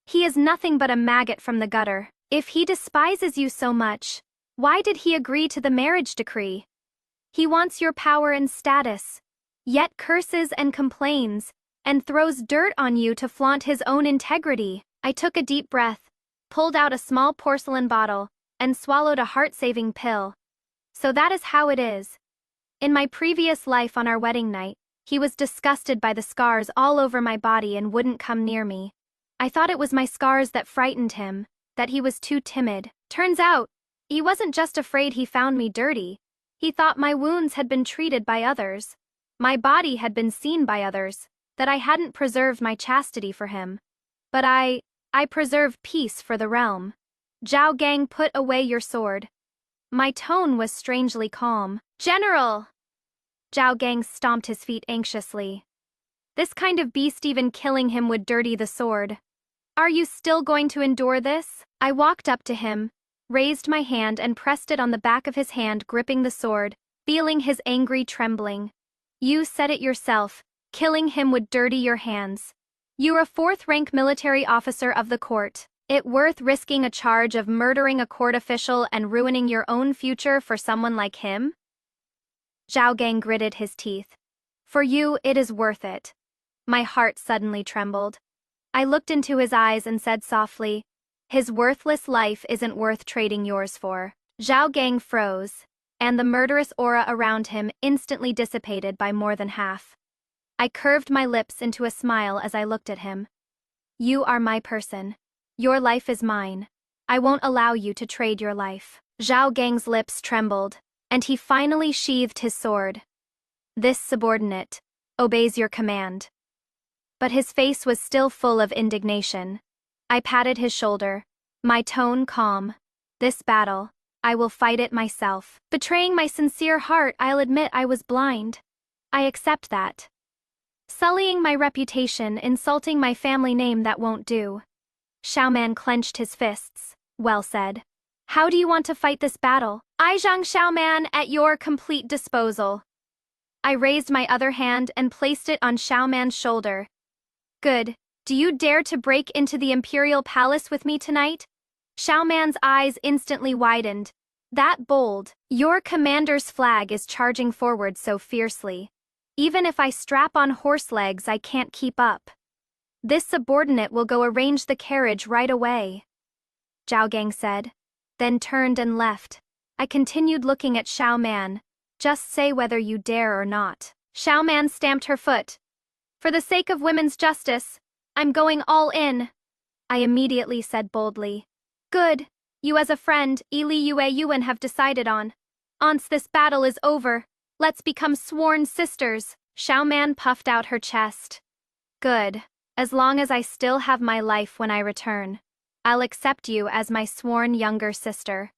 He is nothing but a maggot from the gutter. If he despises you so much, why did he agree to the marriage decree? He wants your power and status, yet curses and complains, and throws dirt on you to flaunt his own integrity." I took a deep breath, pulled out a small porcelain bottle, and swallowed a heart-saving pill. So that is how it is. In my previous life on our wedding night, he was disgusted by the scars all over my body and wouldn't come near me. I thought it was my scars that frightened him, that he was too timid. Turns out, he wasn't just afraid he found me dirty. He thought my wounds had been treated by others. My body had been seen by others, that I hadn't preserved my chastity for him. But I preserved peace for the realm. "Zhao Gang, put away your sword." My tone was strangely calm. "General!" Zhao Gang stomped his feet anxiously. This kind of beast, even killing him would dirty the sword. "Are you still going to endure this?" I walked up to him, raised my hand and pressed it on the back of his hand gripping the sword, feeling his angry trembling. "You said it yourself, killing him would dirty your hands. You're a fourth-rank military officer of the court. It worth risking a charge of murdering a court official and ruining your own future for someone like him?" Zhao Gang gritted his teeth. "For you, it is worth it." My heart suddenly trembled. I looked into his eyes and said softly, "His worthless life isn't worth trading yours for." Zhao Gang froze, and the murderous aura around him instantly dissipated by more than half. I curved my lips into a smile as I looked at him. "You are my person. Your life is mine. I won't allow you to trade your life." Zhao Gang's lips trembled, and he finally sheathed his sword. "This subordinate obeys your command." But his face was still full of indignation. I patted his shoulder, my tone calm. "This battle, I will fight it myself. Betraying my sincere heart, I'll admit I was blind. I accept that. Sullying my reputation, insulting my family name, that won't do." Xiaoman clenched his fists. "Well said. How do you want to fight this battle?" "Aizhang Xiaoman, at your complete disposal." I raised my other hand and placed it on Xiaoman's shoulder. "Good. Do you dare to break into the Imperial Palace with me tonight?" Xiaoman's eyes instantly widened. "That bold. Your commander's flag is charging forward so fiercely. Even if I strap on horse legs, I can't keep up. This subordinate will go arrange the carriage right away," Zhao Gang said, then turned and left. I continued looking at Xiaoman. "Just say whether you dare or not." Xiaoman stamped her foot. "For the sake of women's justice, I'm going all in," I immediately said boldly. "Good. You as a friend, Li Yue Yuan, have decided on. Once this battle is over, let's become sworn sisters." Xiaoman puffed out her chest. "Good. As long as I still have my life when I return, I'll accept you as my sworn younger sister."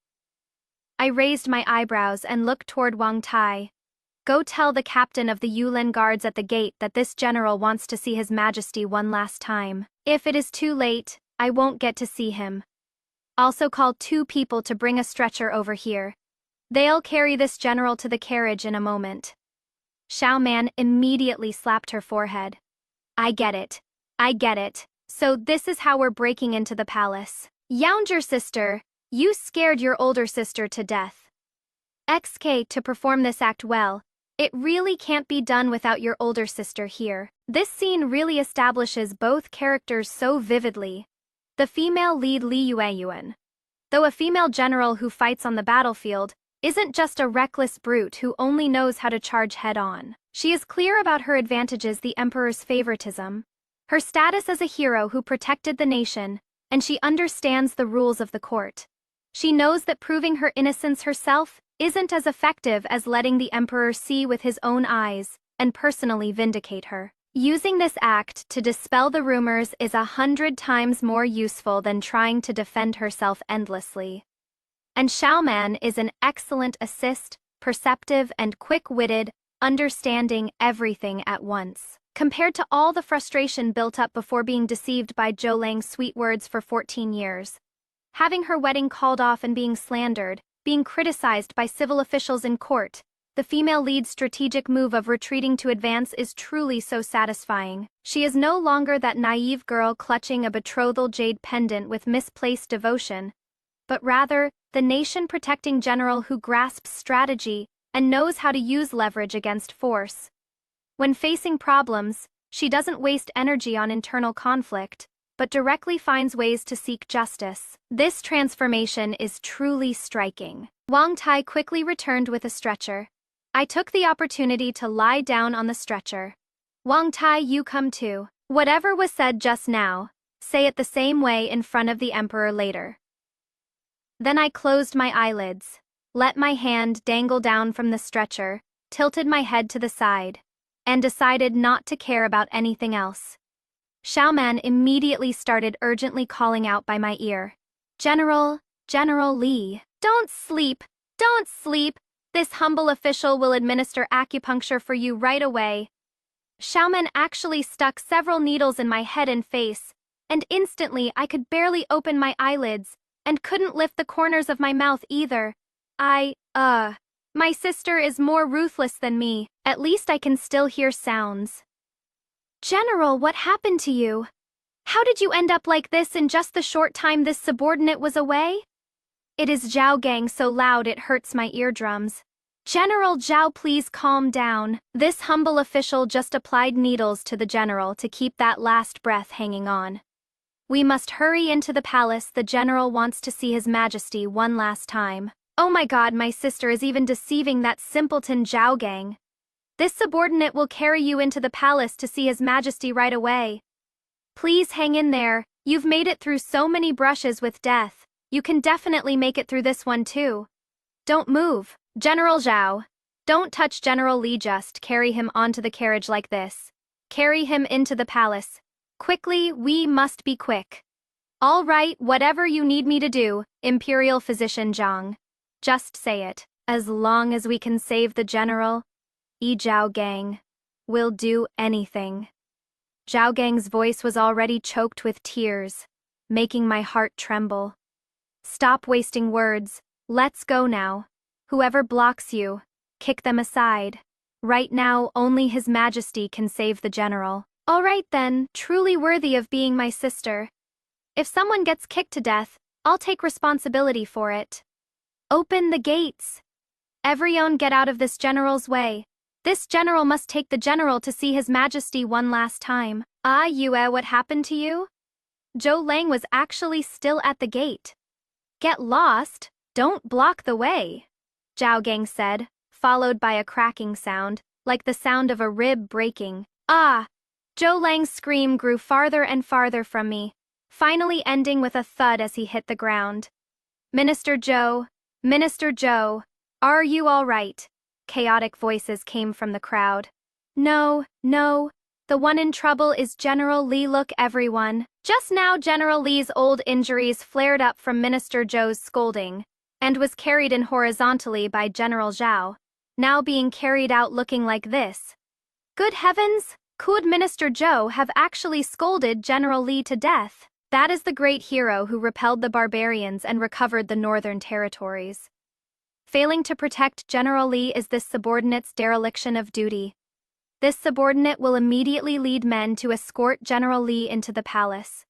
I raised my eyebrows and looked toward Wang Tai. "Go tell the captain of the Yulin guards at the gate that this general wants to see His Majesty one last time. If it is too late, I won't get to see him. Also call 2 people to bring a stretcher over here. They'll carry this general to the carriage in a moment." Xiaoman immediately slapped her forehead. I get it. So this is how we're breaking into the palace. Younger sister, you scared your older sister to death. XK, to perform this act well, it really can't be done without your older sister here. This scene really establishes both characters so vividly. The female lead Li Yueyuan. Though a female general who fights on the battlefield, isn't just a reckless brute who only knows how to charge head-on. She is clear about her advantages: the emperor's favoritism, her status as a hero who protected the nation, and she understands the rules of the court. She knows that proving her innocence herself isn't as effective as letting the emperor see with his own eyes and personally vindicate her. Using this act to dispel the rumors is 100 times more useful than trying to defend herself endlessly. And Xiaoman is an excellent assist, perceptive and quick-witted, understanding everything at once. Compared to all the frustration built up before being deceived by Zhou Lang's sweet words for 14 years, having her wedding called off and being slandered, being criticized by civil officials in court, the female lead's strategic move of retreating to advance is truly so satisfying. She is no longer that naive girl clutching a betrothal jade pendant with misplaced devotion, but rather the nation-protecting general who grasps strategy and knows how to use leverage against force. When facing problems, she doesn't waste energy on internal conflict, but directly finds ways to seek justice. This transformation is truly striking. Wang Tai quickly returned with a stretcher. I took the opportunity to lie down on the stretcher. Wang Tai, you come too. Whatever was said just now, say it the same way in front of the emperor later. Then I closed my eyelids, let my hand dangle down from the stretcher, tilted my head to the side, and decided not to care about anything else. Xiaoman immediately started urgently calling out by my ear. General Li, don't sleep, don't sleep. This humble official will administer acupuncture for you right away. Xiaoman actually stuck several needles in my head and face, and instantly I could barely open my eyelids, and couldn't lift the corners of my mouth either. My sister is more ruthless than me. At least I can still hear sounds. General, what happened to you? How did you end up like this in just the short time this subordinate was away? It is Zhao Gang so loud it hurts my eardrums. General Zhao, please calm down. This humble official just applied needles to the general to keep that last breath hanging on. We must hurry into the palace. The general wants to see His Majesty one last time. Oh my God, my sister is even deceiving that simpleton Zhao Gang. This subordinate will carry you into the palace to see His Majesty right away. Please hang in there. You've made it through so many brushes with death. You can definitely make it through this one too. Don't move. General Zhao. Don't touch General Li, just carry him onto the carriage like this. Carry him into the palace. Quickly, we must be quick. All right, whatever you need me to do, Imperial Physician Zhang. Just say it. As long as we can save the general, Zhao Gang will do anything. Zhao Gang's voice was already choked with tears, making my heart tremble. Stop wasting words. Let's go now. Whoever blocks you, kick them aside. Right now, only His Majesty can save the general. All right then, truly worthy of being my sister. If someone gets kicked to death, I'll take responsibility for it. Open the gates. Everyone get out of this general's way. This general must take the general to see His Majesty one last time. Yue, what happened to you? Zhou Lang was actually still at the gate. Get lost, don't block the way, Zhao Gang said, followed by a cracking sound, like the sound of a rib breaking. Zhou Lang's scream grew farther and farther from me, finally ending with a thud as he hit the ground. Minister Zhou, are you all right? Chaotic voices came from the crowd. No, the one in trouble is General Li. Look, everyone. Just now General Li's old injuries flared up from Minister Zhou's scolding, and was carried in horizontally by General Zhao, now being carried out looking like this. Good heavens! Could Minister Zhou have actually scolded General Li to death? That is the great hero who repelled the barbarians and recovered the northern territories. Failing to protect General Li is this subordinate's dereliction of duty. This subordinate will immediately lead men to escort General Li into the palace.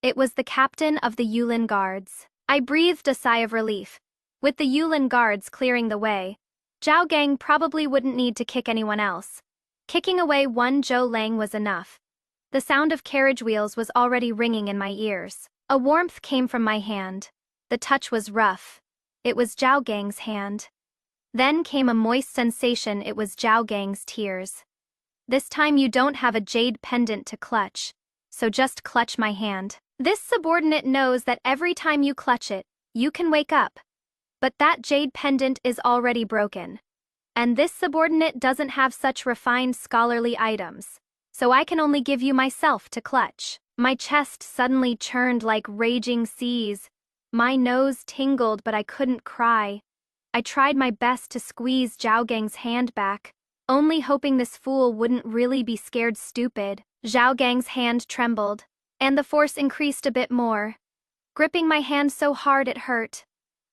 It was the captain of the Yulin Guards. I breathed a sigh of relief. With the Yulin Guards clearing the way, Zhao Gang probably wouldn't need to kick anyone else. Kicking away one Zhou Lang was enough. The sound of carriage wheels was already ringing in my ears. A warmth came from my hand. The touch was rough. It was Zhao Gang's hand. Then came a moist sensation. It was Zhao Gang's tears. This time you don't have a jade pendant to clutch, so just clutch my hand. This subordinate knows that every time you clutch it, you can wake up. But that jade pendant is already broken. And this subordinate doesn't have such refined scholarly items, so I can only give you myself to clutch. My chest suddenly churned like raging seas. My nose tingled, but I couldn't cry. I tried my best to squeeze Zhao Gang's hand back, only hoping this fool wouldn't really be scared stupid. Zhao Gang's hand trembled, and the force increased a bit more, gripping my hand so hard it hurt.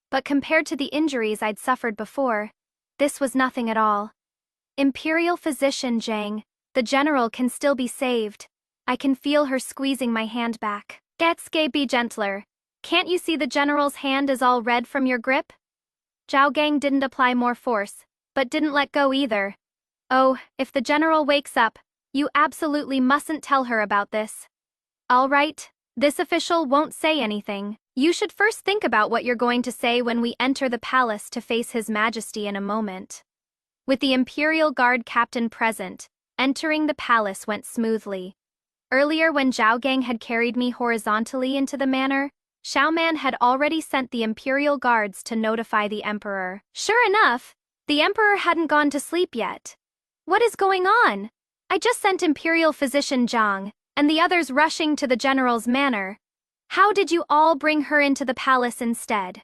But compared to the injuries I'd suffered before, this was nothing at all. Imperial Physician Zhang, the general can still be saved. I can feel her squeezing my hand back. Getsuke, be gentler. Can't you see the general's hand is all red from your grip? Zhao Gang didn't apply more force, but didn't let go either. Oh, if the general wakes up, you absolutely mustn't tell her about this. All right, this official won't say anything. You should first think about what you're going to say when we enter the palace to face His Majesty in a moment. With the Imperial Guard captain present, entering the palace went smoothly. Earlier, when Zhao Gang had carried me horizontally into the manor, Xiaoman had already sent the Imperial Guards to notify the Emperor. Sure enough, the Emperor hadn't gone to sleep yet. What is going on? I just sent Imperial Physician Zhang, and the others rushing to the general's manor. How did you all bring her into the palace instead?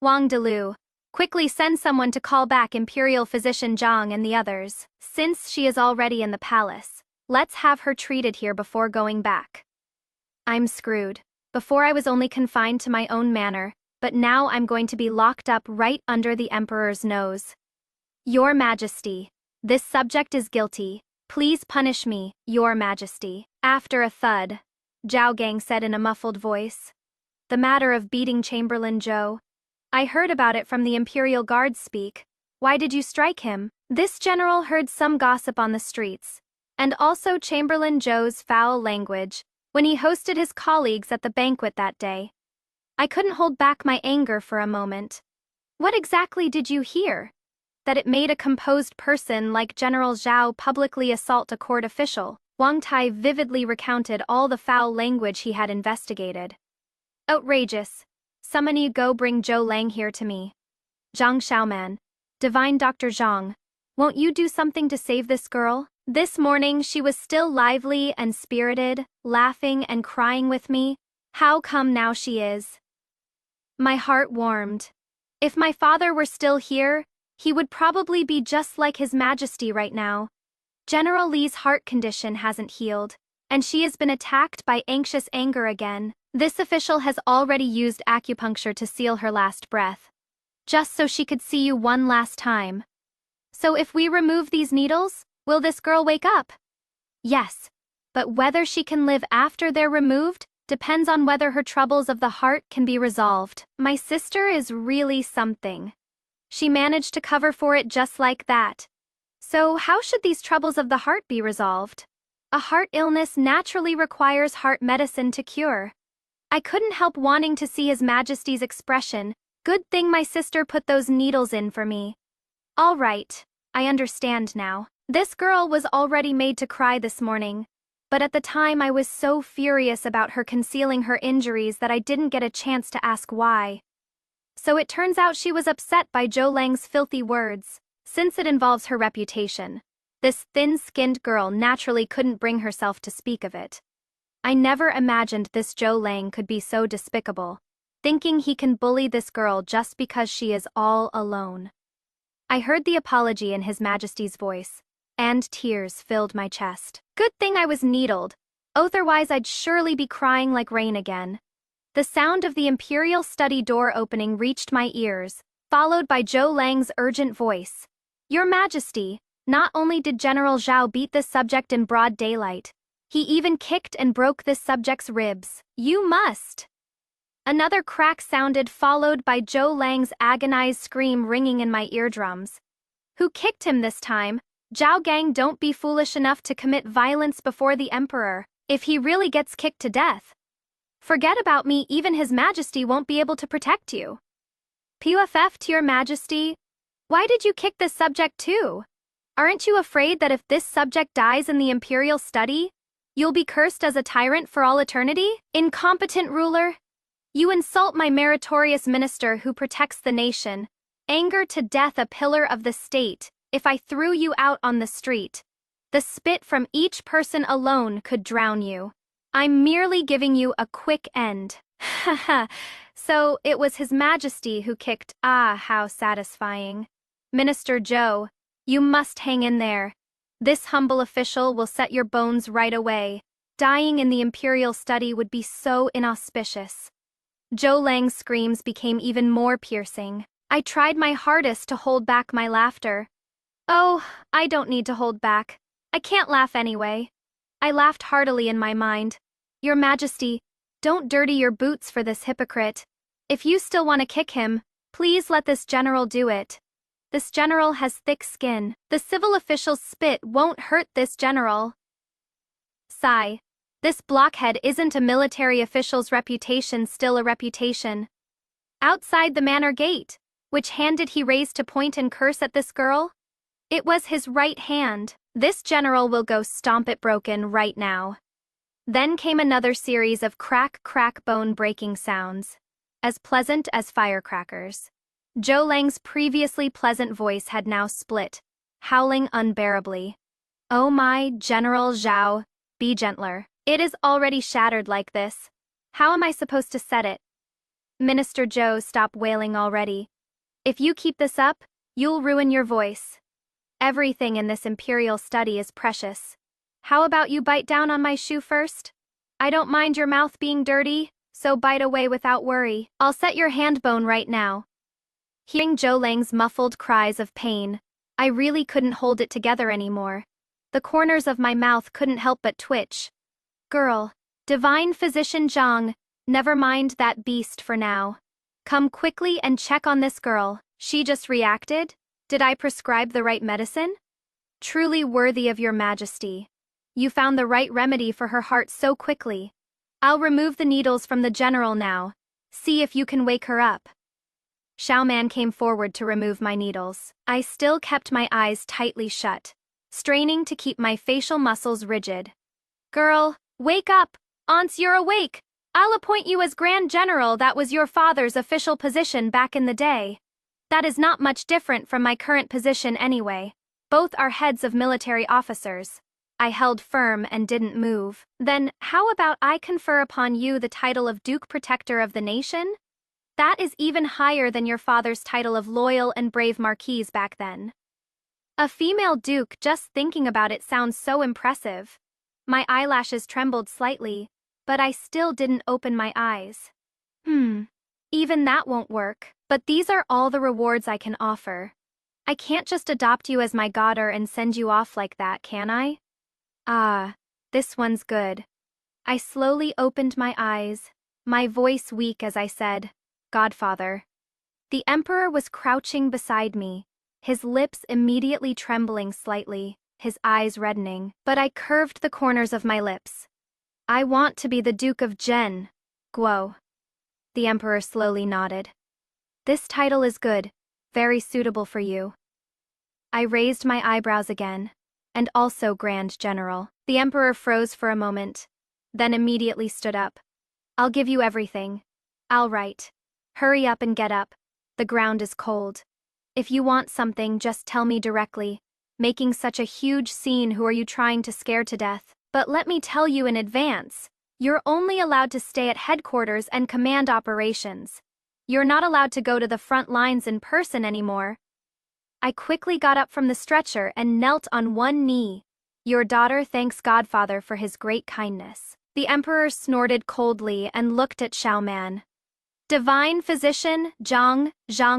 Wang Delu, quickly send someone to call back Imperial Physician Zhang and the others. Since she is already in the palace, let's have her treated here before going back. I'm screwed. Before I was only confined to my own manor, but now I'm going to be locked up right under the Emperor's nose. Your Majesty, this subject is guilty. Please punish me, Your Majesty. After a thud, Zhao Gang said in a muffled voice. The matter of beating Chamberlain Zhou. I heard about it from the Imperial Guards speak. Why did you strike him? This general heard some gossip on the streets, and also Chamberlain Zhou's foul language, when he hosted his colleagues at the banquet that day. I couldn't hold back my anger for a moment. What exactly did you hear? That it made a composed person like General Zhao publicly assault a court official. Wang Tai vividly recounted all the foul language he had investigated. Outrageous. Summon you, go bring Zhou Lang here to me. Zhang Xiaoman, Divine Dr. Zhang, won't you do something to save this girl? This morning she was still lively and spirited, laughing and crying with me. How come now she is? My heart warmed. If my father were still here, he would probably be just like His Majesty right now. General Li's heart condition hasn't healed, and she has been attacked by anxious anger again. This official has already used acupuncture to seal her last breath, just so she could see you one last time. So if we remove these needles, will this girl wake up? Yes, but whether she can live after they're removed depends on whether her troubles of the heart can be resolved. My sister is really something. She managed to cover for it just like that. So how should these troubles of the heart be resolved? A heart illness naturally requires heart medicine to cure. I couldn't help wanting to see His Majesty's expression. Good thing my sister put those needles in for me. All right, I understand now. This girl was already made to cry this morning, but at the time I was so furious about her concealing her injuries that I didn't get a chance to ask why. So it turns out she was upset by Zhou Lang's filthy words. Since it involves her reputation, this thin-skinned girl naturally couldn't bring herself to speak of it. I never imagined this Zhou Lang could be so despicable, thinking he can bully this girl just because she is all alone. I heard the apology in His Majesty's voice, and tears filled my chest. Good thing I was needled, otherwise I'd surely be crying like rain again. The sound of the Imperial study door opening reached my ears, followed by Zhou Lang's urgent voice. Your Majesty, not only did General Zhao beat this subject in broad daylight, he even kicked and broke this subject's ribs. You must. Another crack sounded, followed by Zhou Lang's agonized scream ringing in my eardrums. Who kicked him this time? Zhao Gang, don't be foolish enough to commit violence before the Emperor. If he really gets kicked to death, forget about me, even His Majesty won't be able to protect you. PUFF to Your Majesty. Why did you kick this subject too? Aren't you afraid that if this subject dies in the imperial study, you'll be cursed as a tyrant for all eternity? Incompetent ruler! You insult my meritorious minister who protects the nation. Anger to death a pillar of the state, if I threw you out on the street. The spit from each person alone could drown you. I'm merely giving you a quick end. Haha, so it was His Majesty who kicked. Ah, how satisfying. Minister Joe, you must hang in there. This humble official will set your bones right away. Dying in the imperial study would be so inauspicious. Zhou Lang's screams became even more piercing. I tried my hardest to hold back my laughter. Oh, I don't need to hold back. I can't laugh anyway. I laughed heartily in my mind. Your Majesty, don't dirty your boots for this hypocrite. If you still want to kick him, please let this general do it. This general has thick skin. The civil official's spit won't hurt this general. Sigh. This blockhead isn't a military official's reputation still a reputation. Outside the manor gate, which hand did he raise to point and curse at this girl? It was his right hand. This general will go stomp it broken right now. Then came another series of crack bone-breaking sounds, as pleasant as firecrackers. Zhou Lang's previously pleasant voice had now split, howling unbearably. Oh my, General Zhao, be gentler. It is already shattered like this. How am I supposed to set it? Minister Zhou, stop wailing already. If you keep this up, you'll ruin your voice. Everything in this imperial study is precious. How about you bite down on my shoe first? I don't mind your mouth being dirty, so bite away without worry. I'll set your hand bone right now. Hearing Zhou Lang's muffled cries of pain, I really couldn't hold it together anymore. The corners of my mouth couldn't help but twitch. Girl, divine physician Zhang, never mind that beast for now. Come quickly and check on this girl. She just reacted? Did I prescribe the right medicine? Truly worthy of your Majesty. You found the right remedy for her heart so quickly. I'll remove the needles from the general now. See if you can wake her up. Xiaoman came forward to remove my needles. I still kept my eyes tightly shut, straining to keep my facial muscles rigid. Girl, wake up! Aunts, you're awake! I'll appoint you as Grand General. That was your father's official position back in the day. That is not much different from my current position anyway. Both are heads of military officers. I held firm and didn't move. Then, how about I confer upon you the title of Duke Protector of the Nation? That is even higher than your father's title of loyal and brave Marquise back then. A female duke, just thinking about it sounds so impressive. My eyelashes trembled slightly, but I still didn't open my eyes. Even that won't work. But these are all the rewards I can offer. I can't just adopt you as my daughter and send you off like that, can I? Ah, this one's good. I slowly opened my eyes, my voice weak as I said, Godfather. The Emperor was crouching beside me, his lips immediately trembling slightly, his eyes reddening, but I curved the corners of my lips. I want to be the Duke of Zhen, Guo. The Emperor slowly nodded. This title is good, very suitable for you. I raised my eyebrows again, and also Grand General. The Emperor froze for a moment, then immediately stood up. I'll give you everything. I'll write. Hurry up and get up. The ground is cold. If you want something, just tell me directly. Making such a huge scene, who are you trying to scare to death? But let me tell you in advance, you're only allowed to stay at headquarters and command operations. You're not allowed to go to the front lines in person anymore. I quickly got up from the stretcher and knelt on one knee. Your daughter thanks Godfather for his great kindness. The Emperor snorted coldly and looked at Xiaoman. Divine physician, Zhang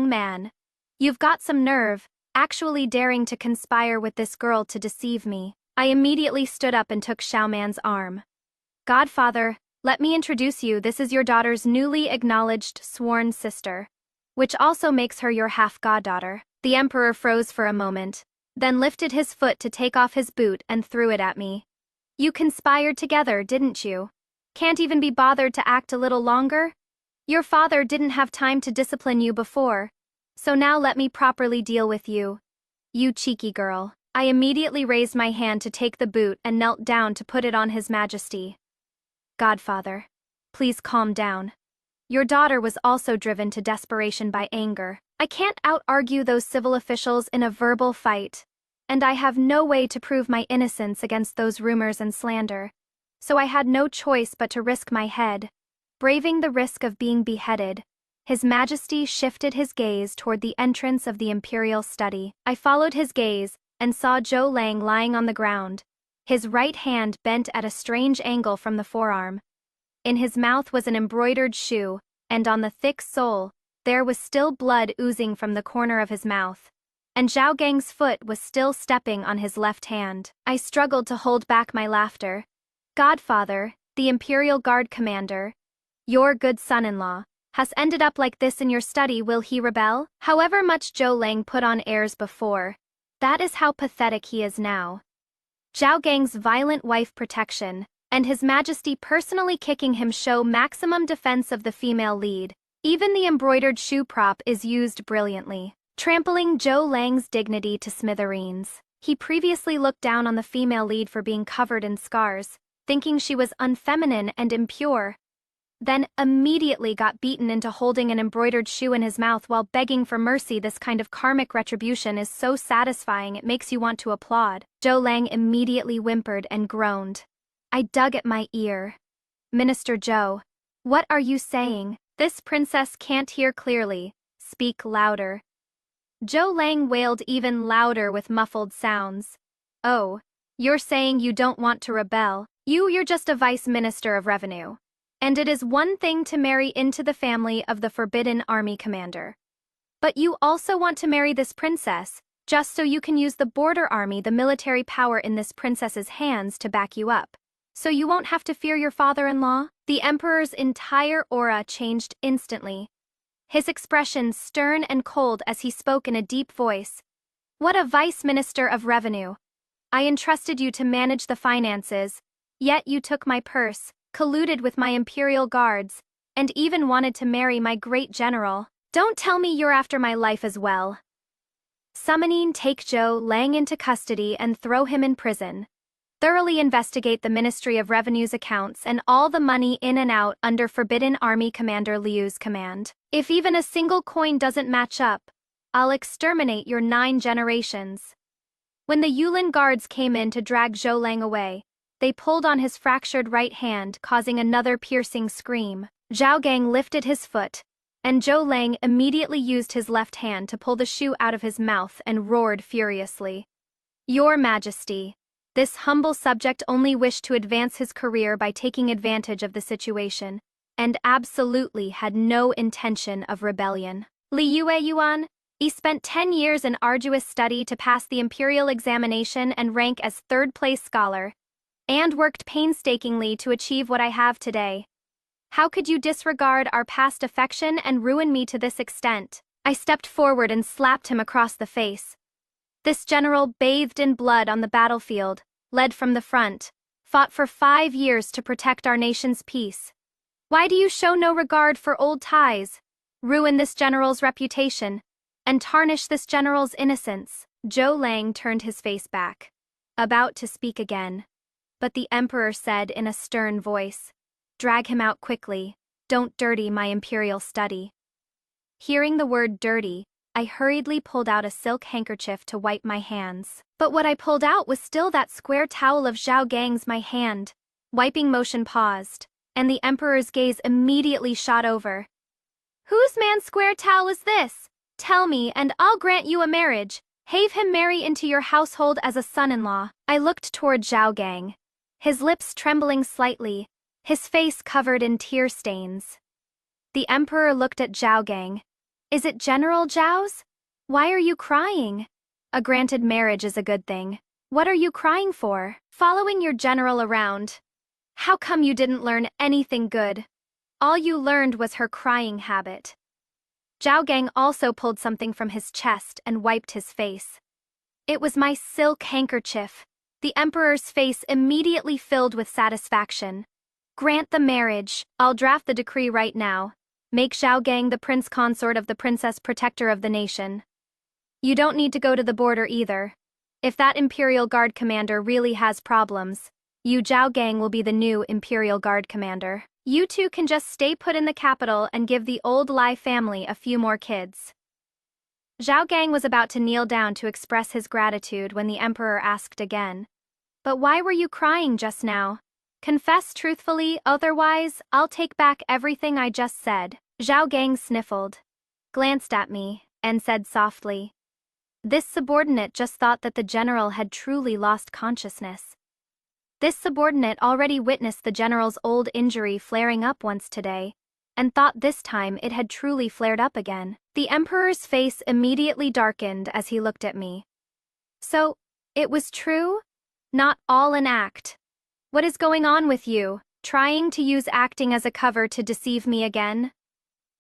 Man. You've got some nerve, actually daring to conspire with this girl to deceive me. I immediately stood up and took Xiaoman's arm. Godfather, let me introduce you. This is your daughter's newly acknowledged sworn sister, which also makes her your half-goddaughter. The Emperor froze for a moment, then lifted his foot to take off his boot and threw it at me. You conspired together, didn't you? Can't even be bothered to act a little longer? Your father didn't have time to discipline you before. So now let me properly deal with you. You cheeky girl. I immediately raised my hand to take the boot and knelt down to put it on His Majesty. Godfather, please calm down. Your daughter was also driven to desperation by anger. I can't out-argue those civil officials in a verbal fight, and I have no way to prove my innocence against those rumors and slander. So I had no choice but to risk my head. Braving the risk of being beheaded, His Majesty shifted his gaze toward the entrance of the imperial study. I followed his gaze and saw Zhou Lang lying on the ground, his right hand bent at a strange angle from the forearm. In his mouth was an embroidered shoe, and on the thick sole, there was still blood oozing from the corner of his mouth. And Zhao Gang's foot was still stepping on his left hand. I struggled to hold back my laughter. Godfather, the Imperial Guard commander, your good son-in-law, has ended up like this in your study. Will he rebel? However much Zhou Lang put on airs before, that is how pathetic he is now. Zhao Gang's violent wife protection, and His Majesty personally kicking him show maximum defense of the female lead. Even the embroidered shoe prop is used brilliantly, trampling Zhou Lang's dignity to smithereens. He previously looked down on the female lead for being covered in scars, thinking she was unfeminine and impure, then immediately got beaten into holding an embroidered shoe in his mouth while begging for mercy. This kind of karmic retribution is so satisfying it makes you want to applaud. Zhou Lang immediately whimpered and groaned. I dug at my ear. Minister Zhou, what are you saying? This princess can't hear clearly. Speak louder. Zhou Lang wailed even louder with muffled sounds. Oh, you're saying you don't want to rebel. You're just a vice minister of revenue. And it is one thing to marry into the family of the Forbidden Army commander. But you also want to marry this princess, just so you can use the border army, the military power in this princess's hands, to back you up. So you won't have to fear your father-in-law? The emperor's entire aura changed instantly. His expression stern and cold as he spoke in a deep voice. What a vice minister of revenue. I entrusted you to manage the finances, yet you took my purse, colluded with my imperial guards, and even wanted to marry my great general. Don't tell me you're after my life as well. Summoning, take Zhou Lang into custody and throw him in prison. Thoroughly investigate the Ministry of Revenue's accounts and all the money in and out under Forbidden Army Commander Liu's command. If even a single coin doesn't match up, I'll exterminate your 9 generations. When the Yulin guards came in to drag Zhou Lang away, they pulled on his fractured right hand, causing another piercing scream. Zhao Gang lifted his foot, and Zhou Lang immediately used his left hand to pull the shoe out of his mouth and roared furiously. Your Majesty, this humble subject only wished to advance his career by taking advantage of the situation, and absolutely had no intention of rebellion. Li Yuan, he spent 10 years in arduous study to pass the imperial examination and rank as third-place scholar, and worked painstakingly to achieve what I have today. How could you disregard our past affection and ruin me to this extent? I stepped forward and slapped him across the face. This general, bathed in blood on the battlefield, led from the front, fought for 5 years to protect our nation's peace. Why do you show no regard for old ties, ruin this general's reputation, and tarnish this general's innocence? Zhou Lang turned his face back, about to speak again. But the emperor said in a stern voice, drag him out quickly, don't dirty my imperial study. Hearing the word dirty, I hurriedly pulled out a silk handkerchief to wipe my hands. But what I pulled out was still that square towel of Zhao Gang's. My hand, wiping motion paused, and the emperor's gaze immediately shot over. Whose man's square towel is this? Tell me, and I'll grant you a marriage. Have him marry into your household as a son-in-law. I looked toward Zhao Gang, his lips trembling slightly, his face covered in tear stains. The emperor looked at Zhao Gang. Is it General Zhao's? Why are you crying? A granted marriage is a good thing. What are you crying for? Following your general around. How come you didn't learn anything good? All you learned was her crying habit. Zhao Gang also pulled something from his chest and wiped his face. It was my silk handkerchief. The emperor's face immediately filled with satisfaction. Grant the marriage. I'll draft the decree right now. Make Zhao Gang the prince consort of the princess protector of the nation. You don't need to go to the border either. If that Imperial Guard commander really has problems, you Zhao Gang will be the new Imperial Guard commander. You two can just stay put in the capital and give the old Lai family a few more kids. Zhao Gang was about to kneel down to express his gratitude when the emperor asked again. But why were you crying just now? Confess truthfully, otherwise, I'll take back everything I just said. Zhao Gang sniffled, glanced at me, and said softly. This subordinate just thought that the general had truly lost consciousness. This subordinate already witnessed the general's old injury flaring up once today, and thought this time it had truly flared up again. The emperor's face immediately darkened as he looked at me. So, it was true? Not all an act. What is going on with you, trying to use acting as a cover to deceive me again?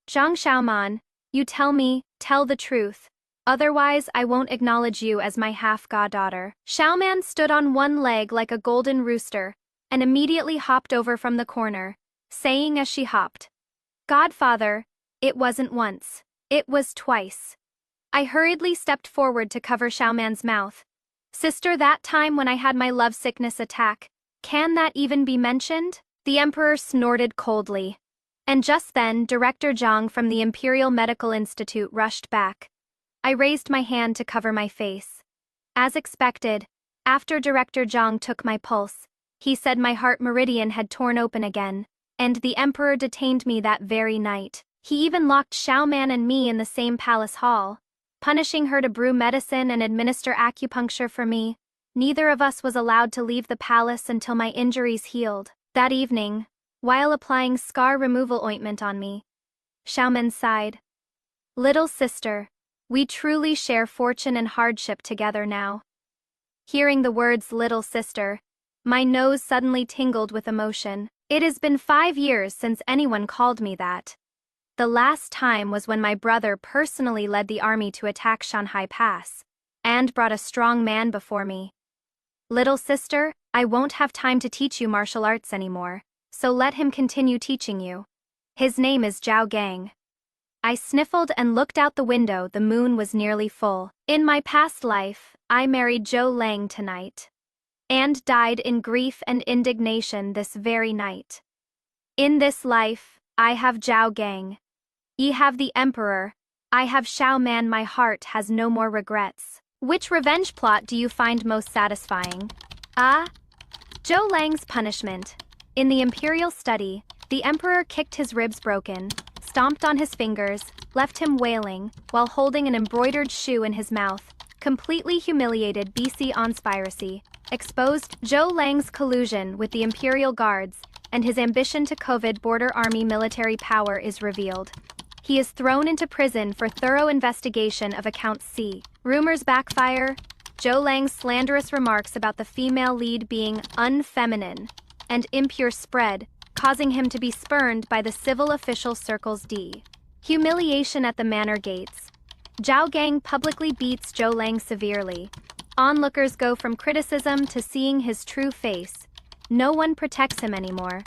Zhang Xiaoman, you tell the truth. Otherwise, I won't acknowledge you as my half-goddaughter. Xiaoman stood on one leg like a golden rooster, and immediately hopped over from the corner, saying as she hopped, Godfather, it wasn't once. It was twice. I hurriedly stepped forward to cover Xiaoman's mouth. Sister, that time when I had my love sickness attack, can that even be mentioned? The emperor snorted coldly. And just then, Director Zhang from the Imperial Medical Institute rushed back. I raised my hand to cover my face. As expected, after Director Zhang took my pulse, he said my heart meridian had torn open again, and the emperor detained me that very night. He even locked Xiaoman and me in the same palace hall, punishing her to brew medicine and administer acupuncture for me. Neither of us was allowed to leave the palace until my injuries healed. That evening, while applying scar removal ointment on me, Xiaoman sighed. Little sister, we truly share fortune and hardship together now. Hearing the words little sister, my nose suddenly tingled with emotion. It has been 5 years since anyone called me that. The last time was when my brother personally led the army to attack Shanghai Pass, and brought a strong man before me. Little sister, I won't have time to teach you martial arts anymore, so let him continue teaching you. His name is Zhao Gang. I sniffled and looked out the window. The moon was nearly full. In my past life, I married Zhou Lang tonight, and died in grief and indignation this very night. In this life, I have Zhao Gang. Ye have the emperor, I have Xiaoman. My heart has no more regrets. Which revenge plot do you find most satisfying? Zhou Lang's punishment. In the imperial study, the emperor kicked his ribs broken, stomped on his fingers, left him wailing, while holding an embroidered shoe in his mouth, completely humiliated BC conspiracy, exposed Zhou Lang's collusion with the imperial guards, and his ambition to covet border army military power is revealed. He is thrown into prison for thorough investigation of Account C. Rumors backfire, Zhou Lang's slanderous remarks about the female lead being unfeminine and impure spread, causing him to be spurned by the civil official circles D. Humiliation at the manor gates. Zhao Gang publicly beats Zhou Lang severely. Onlookers go from criticism to seeing his true face. No one protects him anymore.